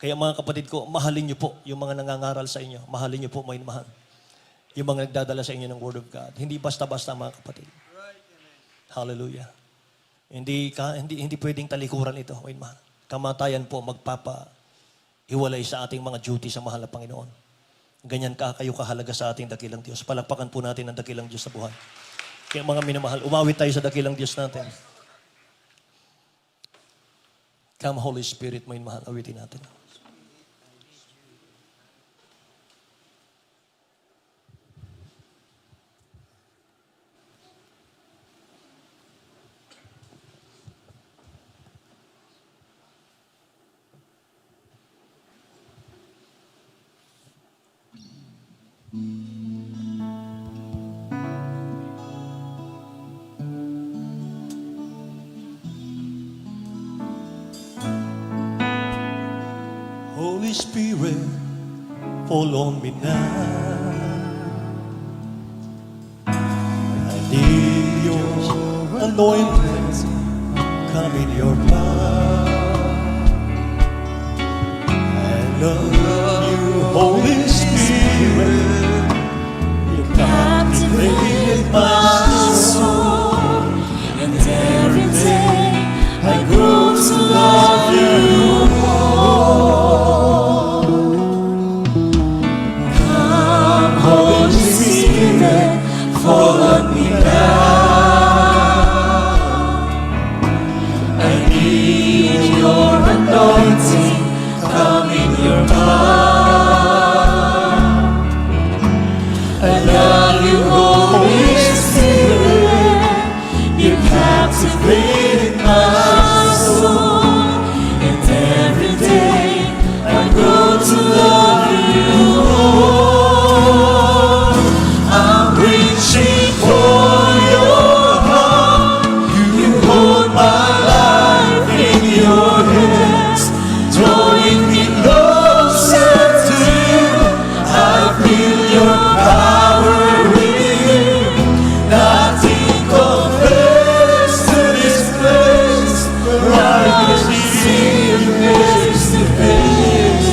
Kaya mga kapatid ko, mahalin niyo po yung mga nangangaral sa inyo. Mahalin niyo po, mga minamahal. Yung mga nagdadala sa inyo ng Word of God. Hindi basta-basta, mga kapatid. Hallelujah. Hindi pwedeng talikuran ito, mga minamahal. Kamatayan po magpapahiwalay sa ating mga duty sa mahal na Panginoon. Ganyan kayo kahalaga sa ating dakilang Diyos. Palakpakan po natin ang dakilang Diyos sa buhay. Kaya mga minamahal, umawit tayo sa dakilang Diyos natin. Come Holy Spirit, mga minamahal, awitin natin. Holy Spirit, fall on me now. I need your anointing, come in your power. I love you, Holy Spirit, you captivate my soul, and every day I grow to love you more. Come, Holy Spirit, fall on me now. I need your anointing, come in your power. I love you, Holy Spirit, you captivated my soul, and every day I grow to love you more. I'm reaching for your heart, you hold my life in your hands, drawing me closer to you. I feel your power within, nothing compares to this place where I can see you face to face.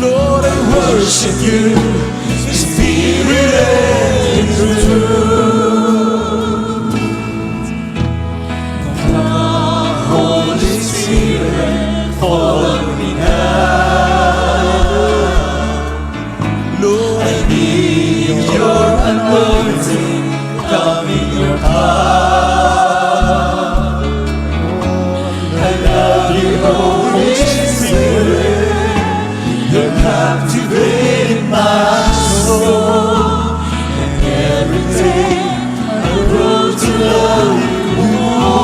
Lord, I worship you, Spirit and truth. Come, Holy Spirit, fall on me now. Lord, I need your anointing, come in your power. I love you, Holy Spirit, you captivated my soul, and every day I grow to love you more.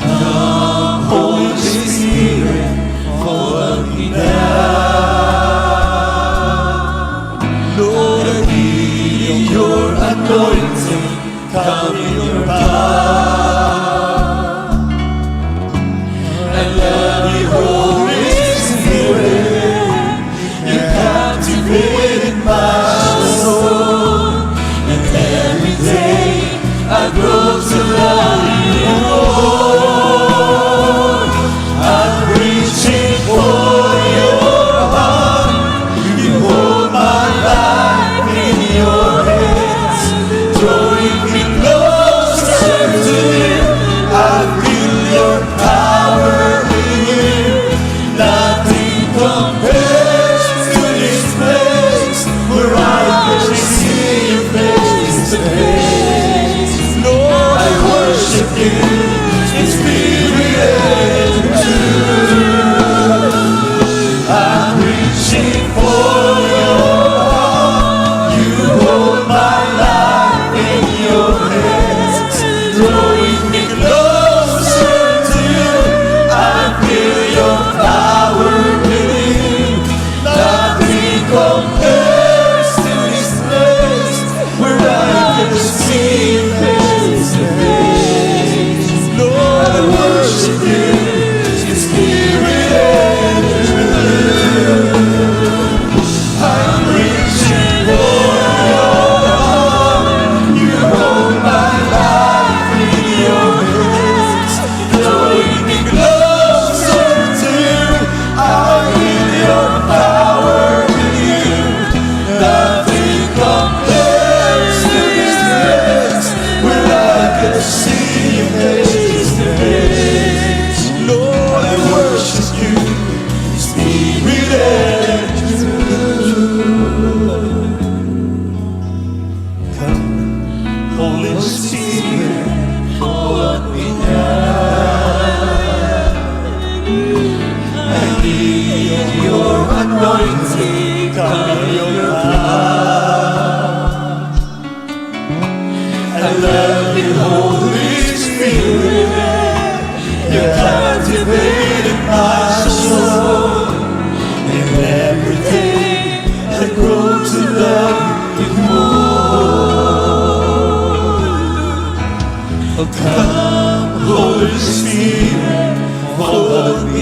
Come, Holy Spirit, fall on me now. Lord, I need your anointing, come in your power. I love you, Holy Spirit, you captivated my soul, and every day I grow to love you more. I'm reaching for your heart, you hold my life in your hands, drawing me closer to you. I feel your power within, nothing compares to this place where I can see you face to face. Lord, I worship you in spirit and truth. I'm reaching for your heart, you hold my life in your hands, drawing me closer to you. I feel your power within, nothing compares to this place where I can see you face to face. Lord, I worship you in spirit and truth. I'm reaching for your heart, you hold my life in your hands, drawing me closer to you. I feel your power within, nothing compares to this place where I can see you face to face. Lord, I worship you, Spirit and truth. Come, Holy Spirit, fall on me now. I need your anointing, come in your power. I love you, Holy Spirit, you captivated my soul, and every day I grow to love you more. Oh, come, Holy Spirit, fall on me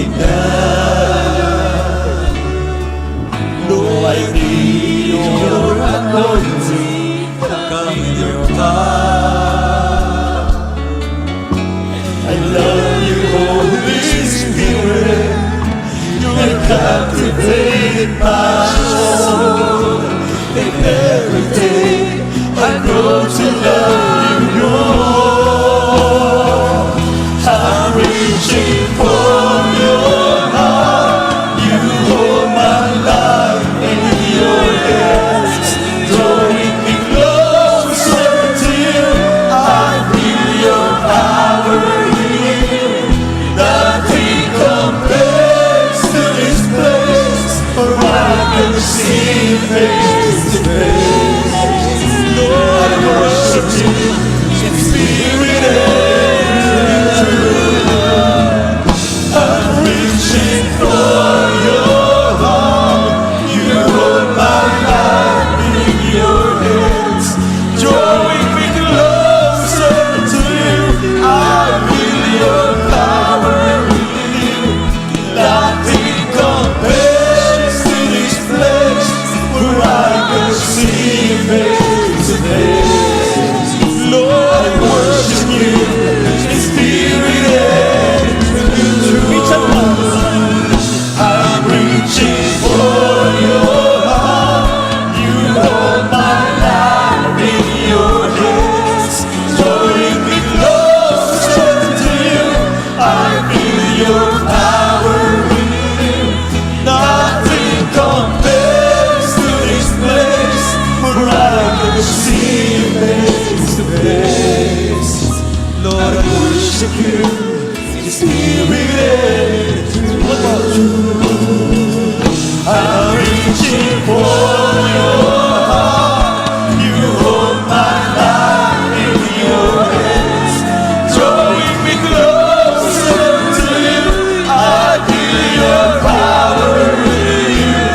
anointing come in your power. I love you, Holy Spirit. You captivated my soul. And every day I grow to love you more. I'm reaching for your heart. You hold my life in your hands, drawing me closer till I feel your power here. Nothing compares to this place, for I can see face to face. Lord, I worship you in spirit and truth. I'm reaching for your heart. You hold my life in your hands, drawing me closer to you. I feel your power in you. Nothing compares to this place, where I can see face to face. Lord, I worship you in spirit and truth. I'm reaching for your heart. You hold my life in your hands, drawing me closer to you. I feel your power in you. Nothing compares to this place, where I can see you face to face. Lord, I worship you in spirit and truth. What about you? I'm reaching for your heart. You hold my life in your hands, drawing me closer to you. I feel your power in you.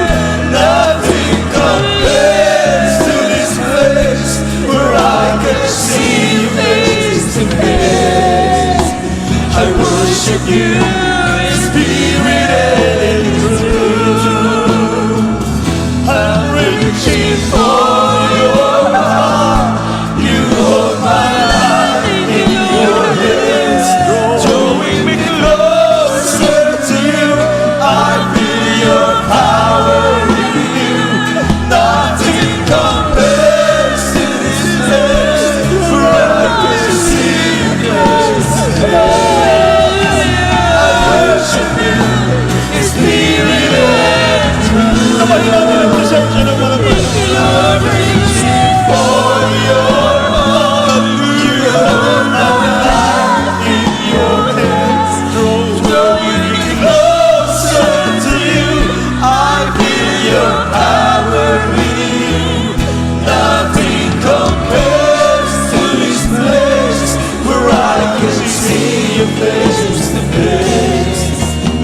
Nothing compares to this place, where I can see you face to face. I worship you in spirit and in truth. I'm reaching for your heart. You hold my life in your hands, drawing me closer to you. I feel your power in you. Nothing compares to this place, where I can see you face to face. I worship you in spirit and truth. I'm reaching for your heart. You hold my life in your hands, drawing me closer to you. I feel your power in you. Nothing compares to this place, where I can see you face to face.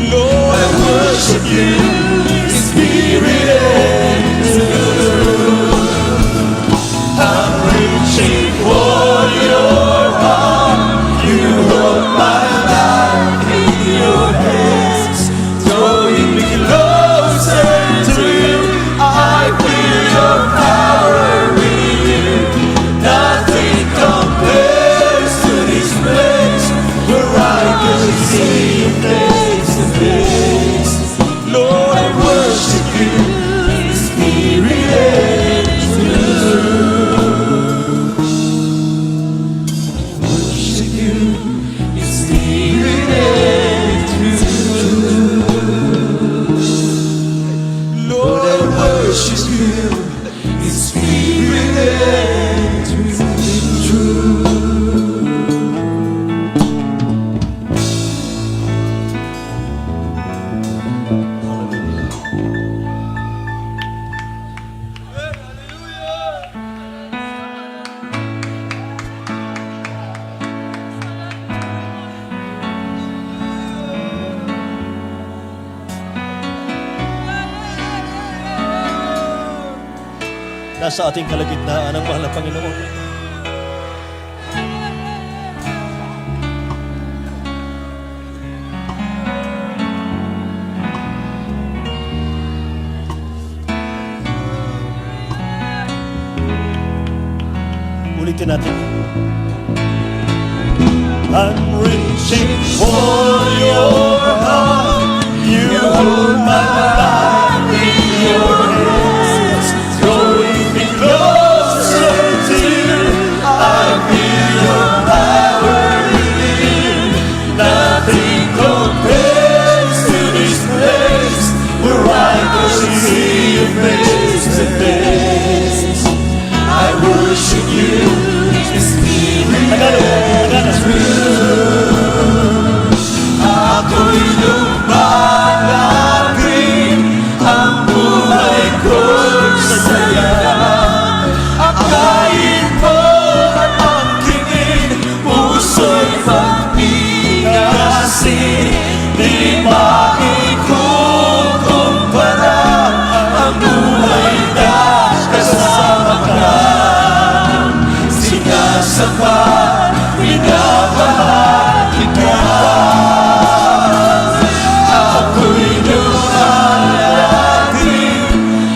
Lord, I worship you in spirit and truth. I'm reaching for your heart. You hold my life in your hands, drawing me closer to you. I feel your power in you. Nothing compares to this place, where I can see you face to face. Lord, I worship you in spirit and truth. Worship you in spirit and truth. Lord, I worship you in spirit and truth. Nasa ating kalagitnaan ang mahal na Panginoon. Ulitin natin. I'm reaching for your heart. You hold my life in your hands, drawing me closer to you. I feel your power within. Nothing compares to this place where I can see you face to face. I worship you in spirit and truth. Ako'y lumalapit, ang buhay ko'y saya. Akayin mo at ang kingin, puso'y pagpigasin. Di maikukumpara ang buhay na kasama ka. Sinasamba, minamahal kita. Ako'y lumalapit,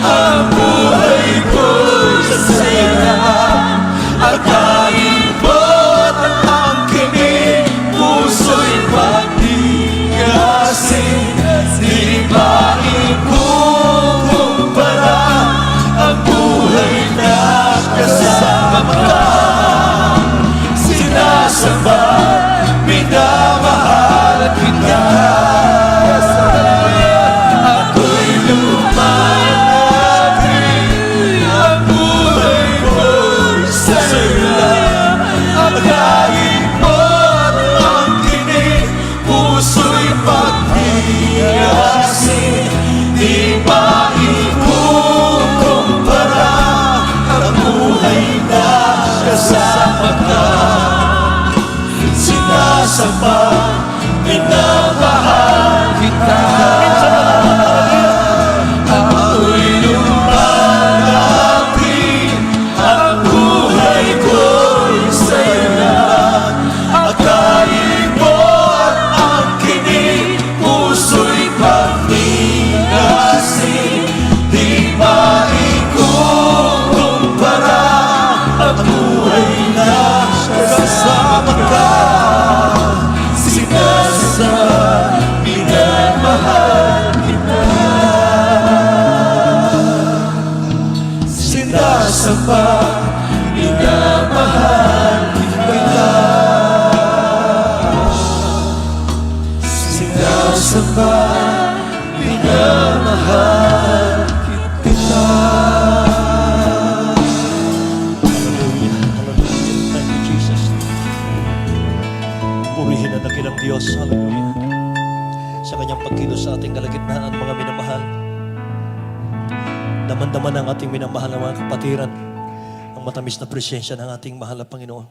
ang buhay ko'y sasaya. Akayin mo at ang kingin, puso'y pagtigasin. Di maikukumpara ang buhay na kasama ka. Sinasamba, minamahal kita. Ako'y lumalapit, ang buhay ko'y saya. Akayin mo at ang kinig, puso'y pagtigasin. Di maikukumpara ang buhay na kasama ka. Sinasamba, minamahal kita. Ako'y lumalapit, ang buhay ko'y saya. Akayin mo at ang kinig, puso'y pagtigasin. Di maikukumpara ang buhay na kasama ka. Sinasamba, minamahal kita. Sinasamba, minamahal kita. Sinasamba, minamahal kita. Hallelujah, hallelujah. Thank you, Jesus. Purihin ang dakilang Diyos. Hallelujah. Sa kanyang pagkilos sa ating kalagitnaan, mga minamahal. Daman-daman ang ating minamahal ng mga kapatiran, ang matamis na presensya ng ating mahal na Panginoon.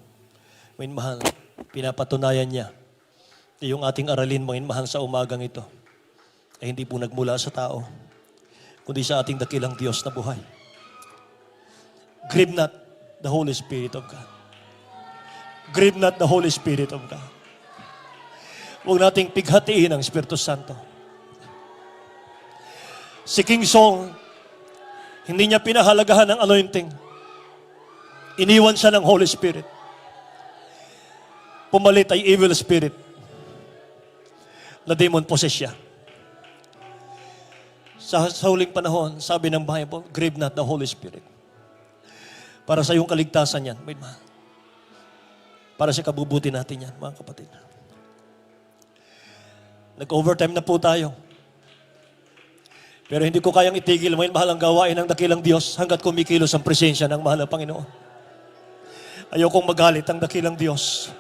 Mga mahal, pinapatunayan niya yung ating aralin, mga mahal, sa umagang ito ay hindi po nagmula sa tao, kundi sa ating dakilang Diyos na buhay. Grieve not the Holy Spirit of God. Grieve not the Holy Spirit of God. Huwag nating pighatiin ang Espiritu Santo. Si King Saul, hindi niya pinahalagahan ng anointing. Iniwan siya ng Holy Spirit. Pumalit ay evil spirit. Na demon possess siya. Sa huling panahon, sabi ng Bible, grieve not the Holy Spirit. Para sa iyong kaligtasan yan, may mahal. Para sa kabubuti natin yan, mga kapatid. Nag-overtime na po tayo. Pero hindi ko kayang itigil may mahal ang gawain ng dakilang Diyos hanggat kumikilos ang presensya ng mahal na Panginoon. Ayokong magalit ang dakilang Diyos.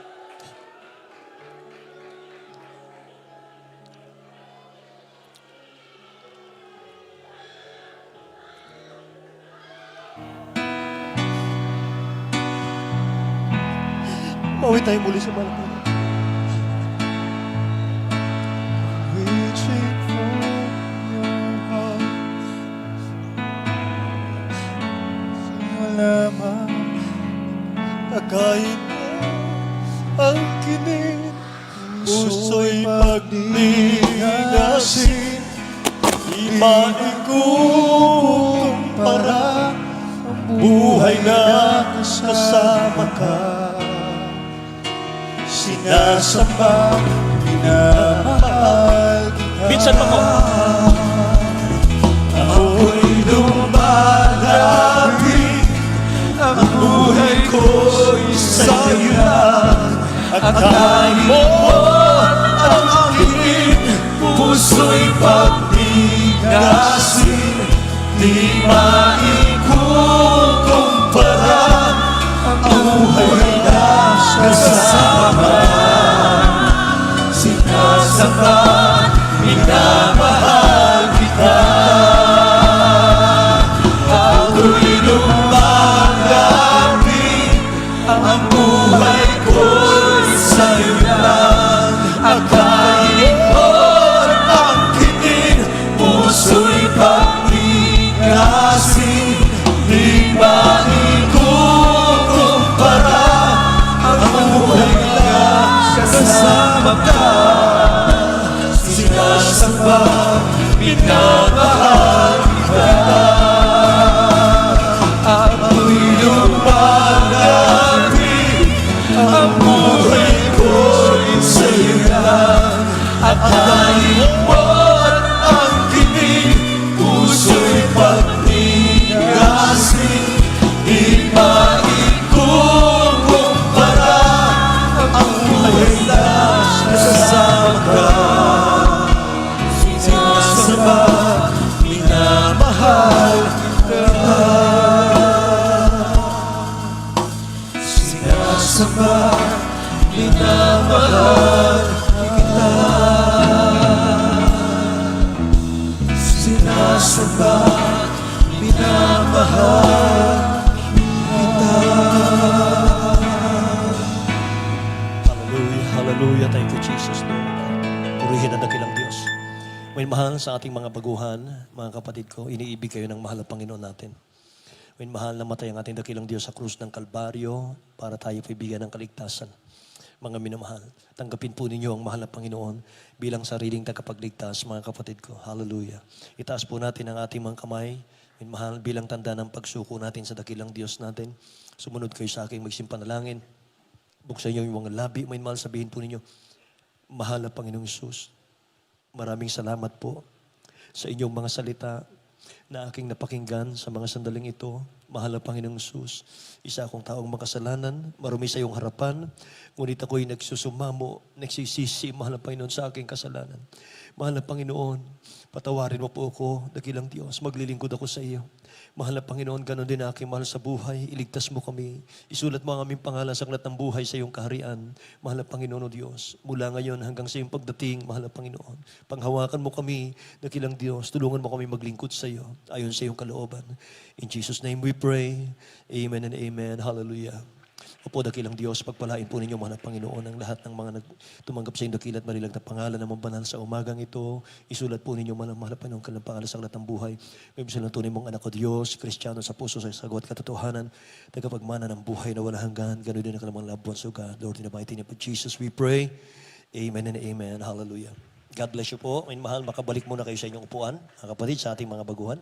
Mauwi tayo muli sa mahal na Panginoon. Reaching for your heart. Salamat. Pagkain mo ang kinig, puso'y pagnigasin. Di maikukumpara ang buhay na kasama ka. Sinasamba, minamahal kita. Minsan pa po. Ako'y lumalapit, ang buhay ko'y sa'yo lang. Akalain mo ang aking puso'y pagtigasin, di maikukumpara ang buhay na kasama. Sinasamba, minamahal kita. Ako'y lumalapit, ang buhay ko'y sa'yo lang. Akalain mo ang kinig, puso'y pagtigasin, di maikukumpara ang buhay na kasama ka. Sinasamba, minamahal kita. Ako'y lumalapit, ang buhay ko'y sa'yo lang. Akalain mo ang kinig, puso'y pagtigasin, di maikukumpara ang buhay na kasama ka. Sinasamba, minamahal kita. Sinasamba, minamahal kita. Sinasamba, minamahal kita. Hallelujah, hallelujah. Thank you, Jesus, Lord. Purihin ang dakilang Diyos. May mahal sa ating mga baguhan, mga kapatid ko, iniibig kayo ng mahal na Panginoon natin. May mahal na matay ang ating dakilang Diyos sa krus ng Kalbaryo para tayo bigyan ng kaligtasan. Mga minamahal, tanggapin po ninyo ang mahal na Panginoon bilang sariling tagapagligtas, mga kapatid ko. Hallelujah. Itaas po natin ang ating mga kamay, may mahal, bilang tanda ng pagsuko natin sa dakilang Diyos natin. Sumunod kayo sa aking magsimpanalangin. Buksan niyo yung mga labi, may mahal, sabihin po ninyo, mahal na Panginoong Hesus, maraming salamat po sa inyong mga salita na aking napakinggan sa mga sandaling ito. Mahal na Panginoong Hesus, isa akong taong makasalanan, marumi sa iyong harapan, ngunit ako'y nagsusumamo, nagsisisi, mahal na Panginoon, sa aking kasalanan. Mahal na Panginoon, patawarin mo po ako, dakilang Diyos, maglilingkod ako sa iyo. Mahal na Panginoon, ganon din na aking mahal sa buhay, iligtas mo kami, isulat mo ang aming pangalan sa aklat ng buhay sa iyong kaharian. Mahal na Panginoon o Diyos, mula ngayon hanggang sa iyong pagdating, mahal na Panginoon, panghawakan mo kami, dakilang Diyos, tulungan mo kami maglingkod sa iyo, ayon sa iyong kalooban. In Jesus' name we pray, amen and amen, hallelujah. Opo, dakilang Diyos, pagpalain po ninyo, mahal na Panginoon, ang lahat ng mga tumanggap sa iyong dakilat marilag na pangalan ng mga banal sa umagang ito. Isulat po ninyo, mahal na Panginoon, kanilang pangalan sa aklat ng buhay. May bisa ng tunay mong anak ko Diyos, Kristiyano sa puso, sa sagot katotohanan, tagapagmana ng buhay na walang hanggan, ganoon din ang kanilang loved ones, O God. Lord, in the mighty name of Jesus, we pray. Amen and amen. Hallelujah. God bless you po. May mahal, makabalik muna kayo sa inyong upuan, mga kapatid, sa ating mga baguhan.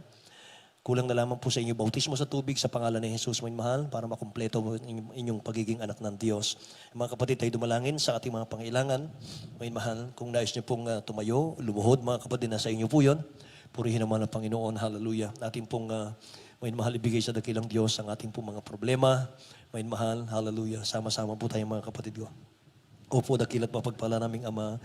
Kulang na lamang po sa inyo bautismo sa tubig sa pangalan ni Jesus, may mahal, para makumpleto mo inyong pagiging anak ng Diyos. Mga kapatid, tayo dumalangin sa ating mga pangailangan. May mahal, kung nais niyo pong tumayo, lumuhod, mga kapatid, nasa inyo po yun. Purihin naman ang Panginoon, hallelujah. Ating pong, may mahal, ibigay sa dakilang Diyos ang ating pong mga problema. May mahal, hallelujah. Sama-sama po tayo, mga kapatid ko. Opo, dakilat mapagpala naming Ama,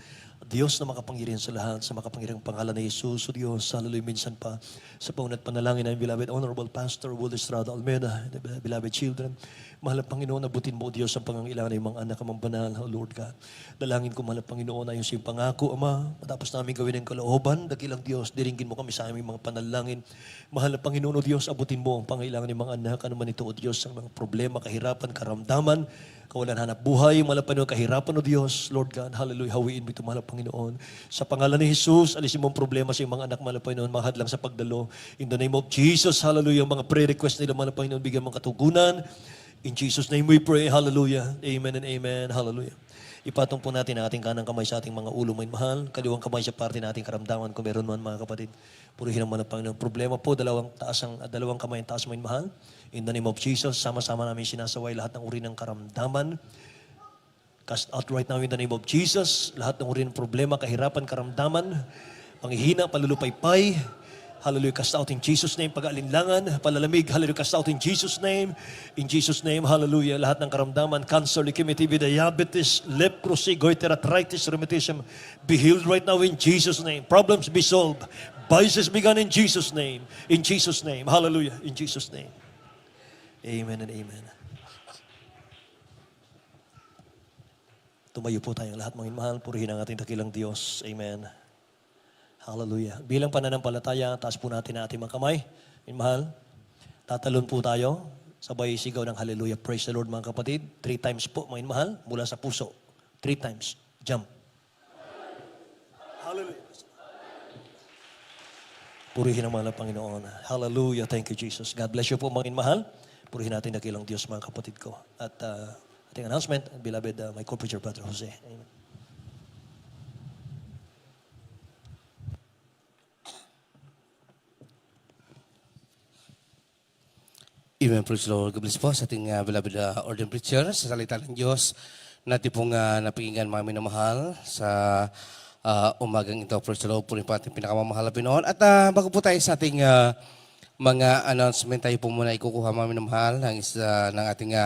Diyos na makapangyarihan sa lahat, sa makapangyarihang pangalan ni Jesus, o Diyos, hallelujah, minsan pa, sa paunat panalangin ng beloved Honorable Pastor Will Estrada Almeida, the beloved children, mahal na Panginoon, abutin mo, o Diyos, ang pangangailangan ng mga anak amang banal, O Lord God. Dalangin ko, mahal na Panginoon, ayon sa iyong pangako, Ama, matapos namin gawin ang kalooban, dakilang Diyos, diringgin mo kami sa aming mga panalangin. Mahal na Panginoon, O Diyos, abutin mo ang pangangailangan ng mga anak, ano man ito, O Diyos, ang mga problema, kahirapan, karamdaman, kawalan hanap buhay, mahal na Panginoon, kahirapan, O Diyos, Lord God, hallelujah, hawiin mo ito, mahal na Panginoon. Sa pangalan ni Jesus, alisin mo ang problema sa iyong mga anak, mahal na Panginoon, mahad lang sa pagdalo. In the name of Jesus, hallelujah, ang mga prayer request nila, mahal na Panginoon, bigyan mong katugunan. In Jesus' name we pray, hallelujah, amen and amen, hallelujah. Ipatong po natin ang ating kanang kamay sa ating mga ulo, may mahal. Kaliwang kamay sa parte ng ating karamdaman kung meron man, mga kapatid. Purihin naman ang Panginoon. Problema po, dalawang kamay ang taas, may mahal. In the name of Jesus, sama-sama namin sinasaway lahat ng uri ng karamdaman. Cast out right now in the name of Jesus. Lahat ng uri ng problema, kahirapan, karamdaman, panghihina, palulupaypay. Hallelujah, cast out in Jesus' name. Pag-aalinlangan, palalamig, hallelujah, cast out in Jesus' name. In Jesus' name, hallelujah. Lahat ng karamdaman, cancer, leukemia, TB, diabetes, leprosy, goiter, arthritis, rheumatism, be healed right now in Jesus' name. Problems be solved. Vices be gone in Jesus' name. In Jesus' name, hallelujah, in Jesus' name. Amen and amen. Tumayo po tayong lahat, mga mahal. Purihin ang ating dakilang Diyos. Amen. Hallelujah. Bilang pananampalataya, taas po natin ang ating mga kamay. Mahal, tatalon po tayo. Sabay sigaw ng hallelujah. Praise the Lord, mga kapatid. 3 times po, mga mahal, mula sa puso. 3 times. Jump. Hallelujah. Purihin ang mga Panginoon. Hallelujah. Thank you, Jesus. God bless you po, mga mahal. Purihin natin dakilang Diyos, mga kapatid ko. At ating announcement, beloved, my co-preacher, Brother Jose. Amen. Amen, praise the Lord. God bless po sa ating beloved ordained preacher sa salita ng Diyos. Natin pong napinggan mga minamahal sa umagang ito. Praise the Lord po rin po ating pinakamamahal na Pinoon. At bago po tayo sa ating mga announcement, tayo po muna ikukuha mga minamahal ng ating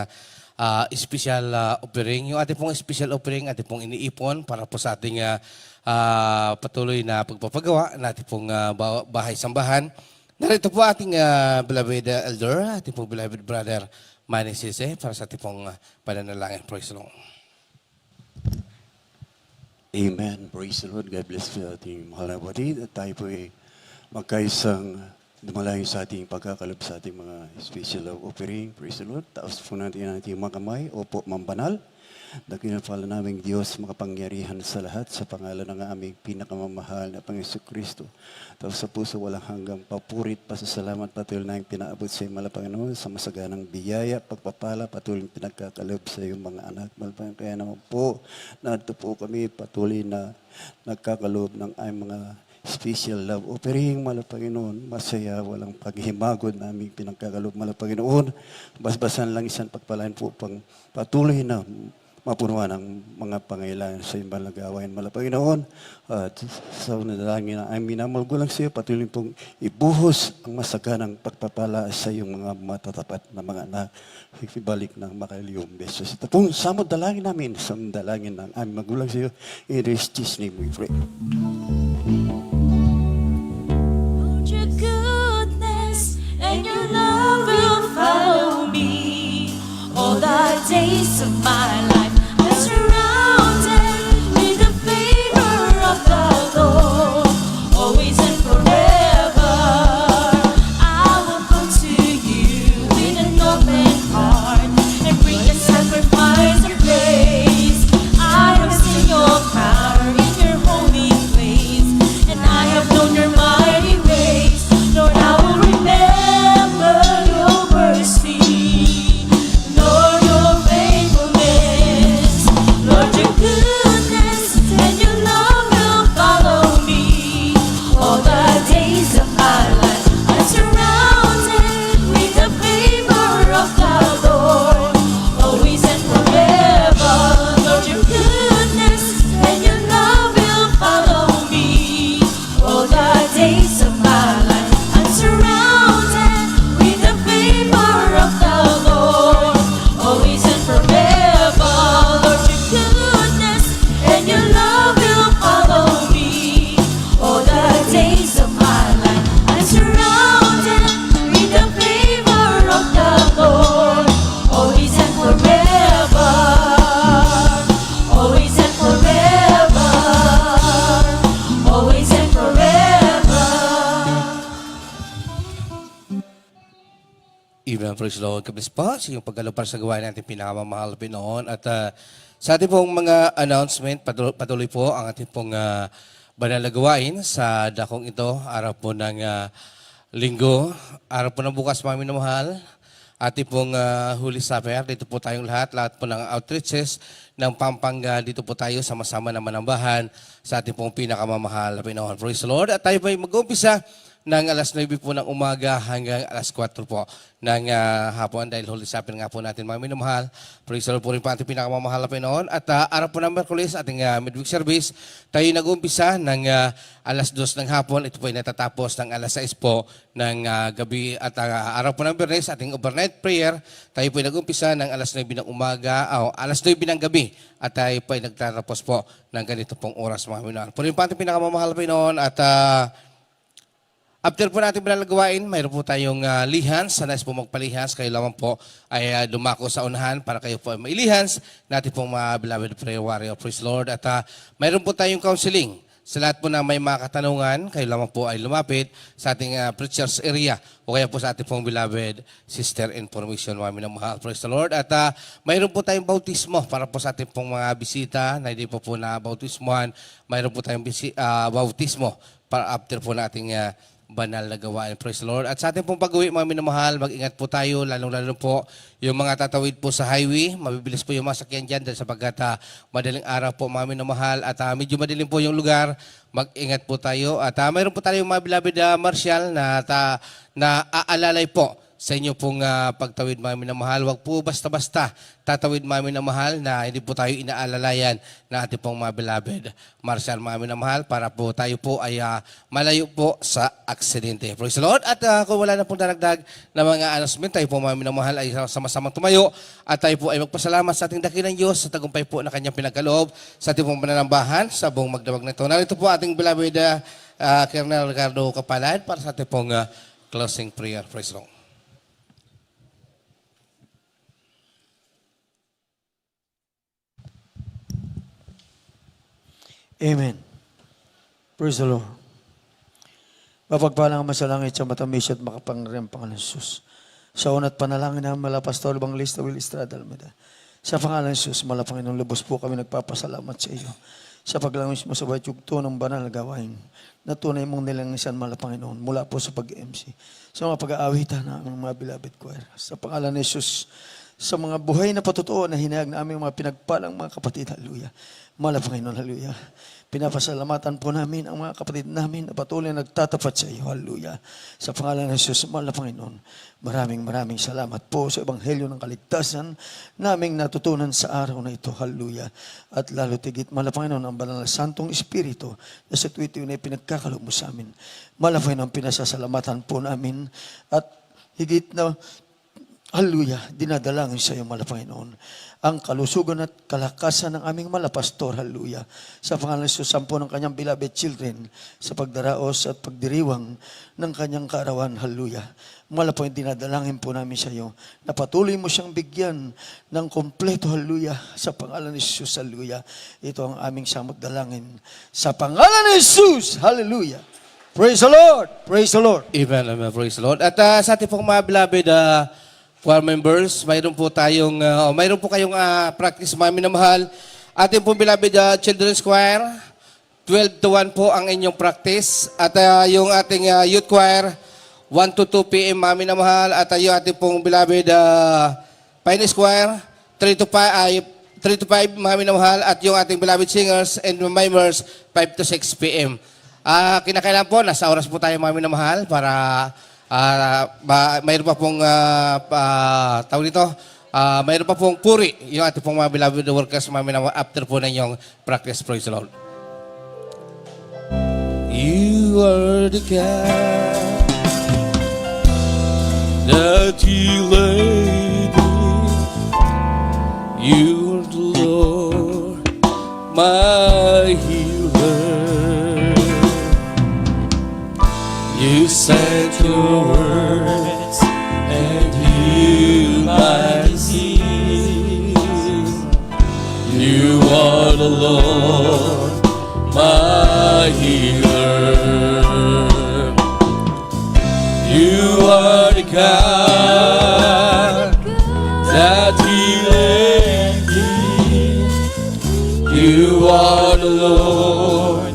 special offering. Yung ating pong special offering, ating pong iniipon para po sa ating patuloy na pagpapagawa, natin pong bahay-sambahan. Narito po ating beloved elder, ating pong beloved brother Manny Sise para sa ating pong pananalangin. Praise the Lord. Amen. Praise the Lord. God bless you ating mahal na kapatid. At tayo po ay magkaisang dumalangin sa ating pagkakalab sa ating mga special love offering. Praise the Lord. Taos po natin ang ating mga kamay. Opo, mambanal. Dakilang pala naming Diyos makapangyarihan sa lahat sa pangalan ng aming pinakamamahal na Panginoon Kristo. Tapos sa puso walang hanggang papurit, pasasalamat patuloy na yung pinaabot sa iyong Panginoon sa masaganang biyaya, pagpapala, patuloy yung pinagkakalob sa iyong mga anak. Malapang kaya naman po, narito po kami patuloy na nagkakalob ng aming mga special love offering, Panginoon. Masaya, walang paghimagod naming pinagkakalob, Panginoon. Basbasan lang isang pagpalain po pang patuloy na mapunuan ang mga pangailangan sa iyong banal na gawain, Panginoon. At sa unadalangin na ay minamahal lang sa iyo, patuloy pong ibuhos ang masaganang pagpapala sa iyong mga matatapat na mga anak. Ibalik ng makaliyong beses. Ito pong samod dalangin namin, samod dalangin ng aming magulang sa iyo. In Jesus' name we pray. Your goodness and your love will follow me all the days of my life. I'm surrounded with the favor of the Lord, always and forever. I will come to you with an open heart and bring a sacrifice of praise. I have seen your power in your holy place, and I have known your mighty ways. Lord, I will remember your mercy, Lord, your faithfulness, Lord, your goodness and your love will follow me all the days of my life. I'm surrounded with the favor of the Lord, always and forever. Lord, your goodness and your love will follow me all the days of my life. I'm surrounded with the favor of the Lord, always and forever. Lord, your goodness and your love will follow me all the days of my life. I'm surrounded with the favor of the Lord, always and forever, always and forever, always and forever. Amen, praise the Lord. God bless po sa iyong pagkalupar sa gawain natin pinakamamahal na Pinoon. At sa ating pong mga announcement, patuloy po ang ating pong banal na gawain sa dakong ito, araw po ng linggo, araw po ng bukas, mga minamahal. ating pong Holy Supper. Dito po tayong lahat po ng outreaches ng Pampanga. Dito po tayo sama-sama na manambahan sa ating pong pinakamamahal na Pinoon. Praise the Lord. At tayo po ay mag-umpisa ng alas 9 po ng umaga hanggang alas 4 po ng hapon dahil Holy Supper nga po natin mga minamahal. Praise the Lord po rin po ating pinakamamahal na Pinoon. At araw po ng Merkulis, ating midweek service, tayo nag-umpisa ng alas 2 ng hapon. Ito po ay natatapos ng alas 6 po ng gabi. At araw po ng Bernes, ating overnight prayer, tayo po ay nag-umpisa ng alas 9 ng umaga, alas 9 ng gabi. At tayo po ay nagtatapos po ng ganito pong oras mga minamahal. Po rin po ating pinakamamahal na Pinoon. At after po natin pinalagawain, mayroon po tayong lihans. Sa nais po magpalihans, kayo lamang po ay dumako sa unahan para kayo po ay mailihans. Natin pong mga beloved prayer warrior. Praise the Lord. At mayroon po tayong counseling. Sa lahat po na may mga katanungan, kayo lamang po ay lumapit sa ating preacher's area o kaya po sa ating pong beloved sister information. Mga minamahal. Praise the Lord. At mayroon po tayong bautismo para po sa ating pong mga bisita na hindi po na bautismuhan. Mayroon po tayong bautismo para after po nating banal na gawain. Praise the Lord. At sa ating pong pag-uwi, mga minamahal, mag-ingat po tayo, lalong-lalo po yung mga tatawid po sa highway. Mabibilis po yung mga sakyan dyan dahil sapagkat madaling araw po, mga minamahal. At medyo madilim po yung lugar. Mag-ingat po tayo. At mayroon po tayong mga beloved Marshall na aalalay po sa inyo pong pagtawid, mga minamahal. Huwag po basta-basta tatawid, mga minamahal, na hindi po tayo inaalalayan na ating pong mga beloved Marshall, mga minamahal, para po tayo po ay malayo po sa aksidente. Praise the Lord. At kung wala na pong daragdag na mga announcement, tayo po, mga minamahal, ay sama-samang tumayo at tayo po ay magpasalamat sa ating dakilang Diyos sa tagumpay po na kanyang pinagkaloob sa ating pong pananambahan sa buong magdamag na ito. Narito po ating beloved Colonel Ricardo Kapalad para sa ating pong closing prayer. Praise the Lord. Amen. Praise the Lord. Mapagpalang masalangit sa matamis at makapangyarihang Panginoon Jesus. Sa unat panalangin ng mala Pastor Evangelista Will Estrada Almeida. Sa pangalan ng Jesus, mala Panginoon, lubos po kami nagpapasalamat sa iyo. Sa paglangis mo sa bayugto ng banal na gawain na tunay mong nilangisan, mala Panginoon, mula po sa pag-MC. Sa mga pag-aawitan ng mga beloved choir. Sa pangalan ng Jesus, sa mga buhay na patutuo na hinayag na aming mga pinagpalang mga kapatid, hallelujah. Mala Panginoon, hallelujah. Pinapasalamatan po namin ang mga kapatid namin na patuloy nagtatapat sa iyo, hallelujah. Sa pangalan ng Jesus, mala Panginoon, maraming salamat po sa Ebanghelyo ng Kaligtasan naming natutunan sa araw na ito, hallelujah. At lalo tigit, mala Panginoon, ang banal na Santong Espiritu na sa tuwito na pinagkakaloob mo sa amin. Mala Panginoon, pinasasalamatan po namin at higit na hallelujah, dinadalangin sa iyo, mala Panginoon, ang kalusugan at kalakasan ng aming malapastor, hallelujah. Sa pangalan ng Jesus, sampo ng kanyang beloved children, sa pagdaraos at pagdiriwang ng kanyang kaarawan, hallelujah. Mala po yung dinadalangin po namin sa iyo, na patuloy mo siyang bigyan ng kompleto, hallelujah. Sa pangalan ng Jesus, hallelujah. Ito ang aming samot dalangin. Sa pangalan ng Jesus, hallelujah. Praise the Lord! Praise the Lord! Amen, amen. Praise the Lord. At sa ating pong mga beloved choir members, mayroon po kayong practice, mga minamahal. Ating pong beloved Children's Choir, 12 to 1 po ang inyong practice. At yung ating youth choir, 1 to 2 p.m. mga minamahal. At yung ating pong beloved Pioneers Choir, 3 to 5 mga minamahal. At yung ating beloved singers and mimers, 5 to 6 p.m. Kinakailangan po, nasa oras po tayo, mga minamahal, para mayroon pa pong mayroon pa pong puri yung ating pong mga beloved workers, mga minamahal, after po na yung practice. Praise the Lord. You are the God that He laid in. You are the Lord, my healer. You sent your words and healed my disease. You are the Lord, my healer. You are the God that healed me. You are the Lord,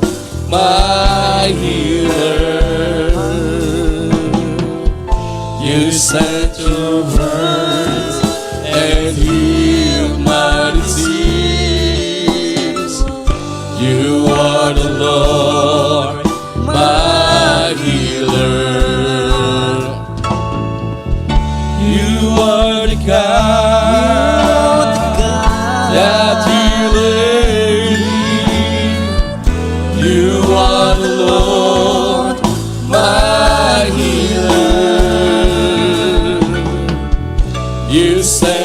my healer. You sent your word You say